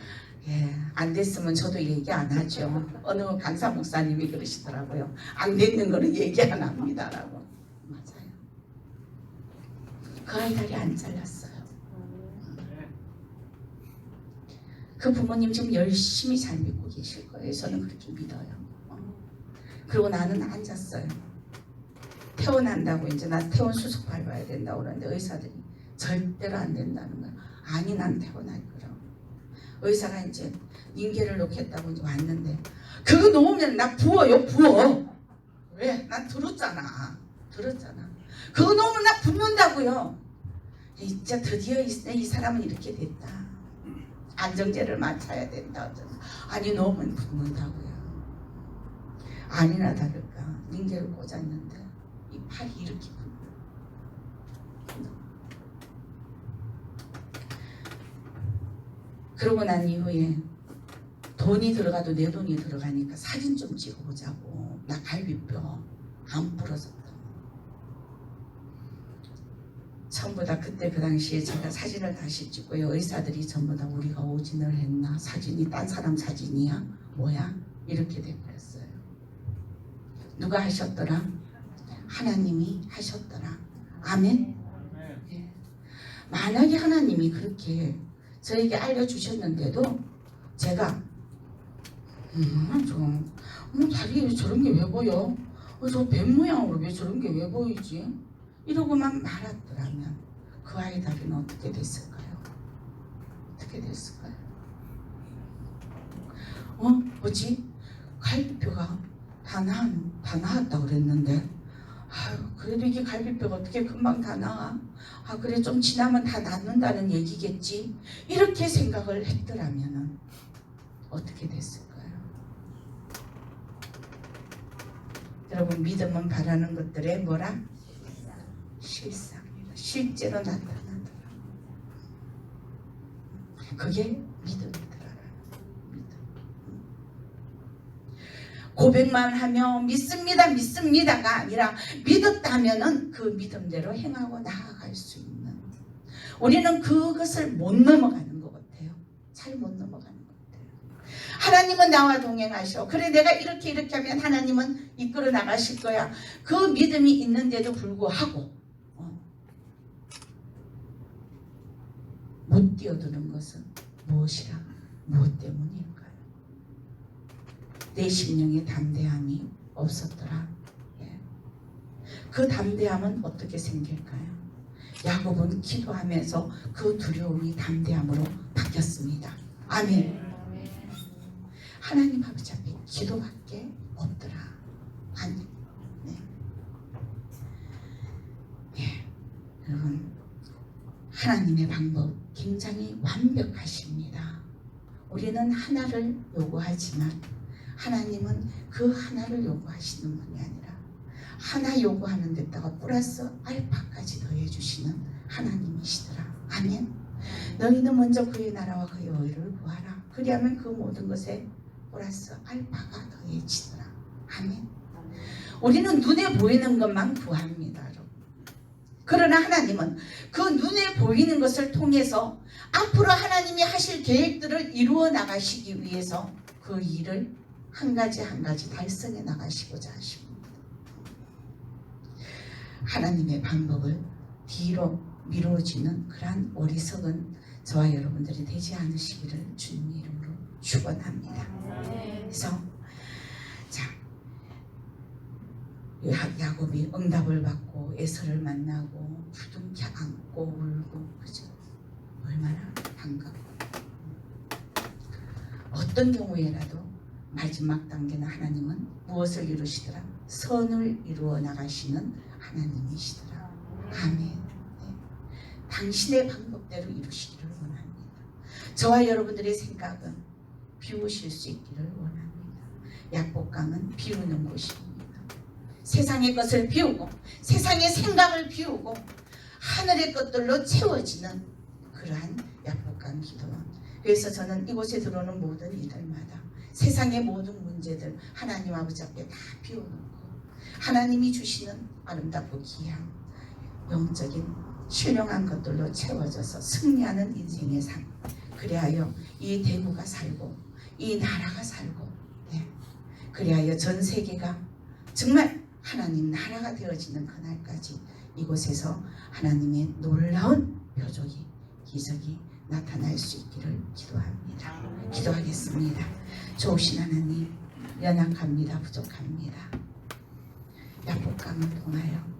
예, 안 됐으면 저도 얘기 안 하죠. 어느 강사 목사님이 그러시더라고요. 안 됐는 거는 얘기 안 합니다라고. 맞아요. 그 아이 다리 안 잘랐어요. 그 부모님 지금 열심히 잘 믿고 계실 거예요. 저는 그렇게 믿어요. 그리고 나는 앉았어요. 퇴원한다고 이제 나 퇴원 수속 밟아야 된다고 그러는데 의사들이 절대로 안 된다는 거예요. 아니 난 퇴원할 거라고. 의사가 이제 링겔을 놓겠다고 이제 왔는데 그거 놓으면 나 부어요, 부어. 왜? 나 들었잖아. 그거 놓으면 나 붓는다고요. 진짜 드디어 이 사람은 이렇게 됐다. 안정제를 맞춰야 된다. 아니 놓으면 붓는다고요. 아니나 다를까 링겔을 꽂았는데 이 팔이 이렇게 붓는. 그러고 난 이후에 돈이 들어가도 내 돈이 들어가니까 사진 좀 찍어보자고. 나 갈비뼈 안 부러졌다. 전부 다 그때 그 당시에 제가 사진을 다시 찍고요. 의사들이 전부 다 우리가 오진을 했나? 사진이 딴 사람 사진이야? 뭐야? 이렇게 돼버렸어요. 누가 하셨더라? 하나님이 하셨더라. 아멘? 예. 만약에 하나님이 그렇게 저에게 알려주셨는데도 제가 다리에 저런 게 왜 보여? 저 뱀 모양으로 왜 저런 게 왜 보이지? 이러고만 말았더라면 그 아이 다리는 어떻게 됐을까요? 어떻게 됐을까요? 뭐지? 갈비뼈가 다 나았다고 그랬는데 그래도 이게 갈비뼈가 어떻게 금방 다 나아? 그래 좀 지나면 다 낫는다는 얘기겠지? 이렇게 생각을 했더라면 어떻게 됐을까요? 여러분, 믿음은 바라는 것들의 뭐라? 실상이라. 실제로 나타나더라. 그게 믿음이더라. 믿음. 고백만 하며 믿습니다가 아니라 믿었다면은 그 믿음대로 행하고 나아갈 수 있는. 우리는 그것을 못 넘어가는 것 같아요. 잘 못 넘어가는 것 같아요. 하나님은 나와 동행하셔. 그래 내가 이렇게 하면 하나님은 이끌어 나가실 거야. 그 믿음이 있는데도 불구하고 못 뛰어드는 것은 무엇이라? 무엇 때문일까요? 내 심령의 담대함이 없었더라. 그 담대함은 어떻게 생길까요? 야곱은 기도하면서 그 두려움이 담대함으로 바뀌었습니다. 아멘. 하나님 아버지 앞에 기도밖에 없더라. 아멘. 여러분, 하나님의 방법 굉장히 완벽하십니다. 우리는 하나를 요구하지만 하나님은 그 하나를 요구하시는 분이 아니라 하나 요구하는 데다가 플러스 알파까지 더해주시는 하나님이시더라. 아멘. 너희는 먼저 그의 나라와 그의 의를 구하라. 그리하면 그 모든 것에 플러스 알파가 더해지더라. 아멘. 우리는 눈에 보이는 것만 구합니다. 그러나 하나님은 그 눈에 보이는 것을 통해서 앞으로 하나님이 하실 계획들을 이루어 나가시기 위해서 그 일을 한 가지 한 가지 달성해 나가시고자 하십니다. 하나님의 방법을 뒤로 미루어지는 그러한 어리석은 저와 여러분들이 되지 않으시기를 주님 이름으로 축원합니다. 그래서 자, 야곱이 응답을 받고 에서를 만나고 부둥켜 안고 울고, 그죠? 얼마나 반갑고. 어떤 경우에라도 마지막 단계는 하나님은 무엇을 이루시더라? 선을 이루어 나가시는 하나님이시더라. 아멘. 네. 당신의 방법대로 이루시기를 원합니다. 저와 여러분들의 생각은 비우실 수 있기를 원합니다. 약복강은 비우는 곳입니다. 세상의 것을 비우고 세상의 생각을 비우고 하늘의 것들로 채워지는 그러한 약복강 기도원. 그래서 저는 이곳에 들어오는 모든 이들마다 세상의 모든 문제들 하나님 아버지 앞에 다 비워놓고 하나님이 주시는 아름답고 귀한 영적인 신령한 것들로 채워져서 승리하는 인생의 삶, 그리하여 이 대구가 살고 이 나라가 살고, 네. 그리하여 전 세계가 정말 하나님 나라가 되어지는 그날까지 이곳에서 하나님의 놀라운 표적이, 기적이 나타날 수 있기를 기도합니다. 기도하겠습니다. 좋으신 하나님, 연약합니다. 부족합니다. 약복강을 통하여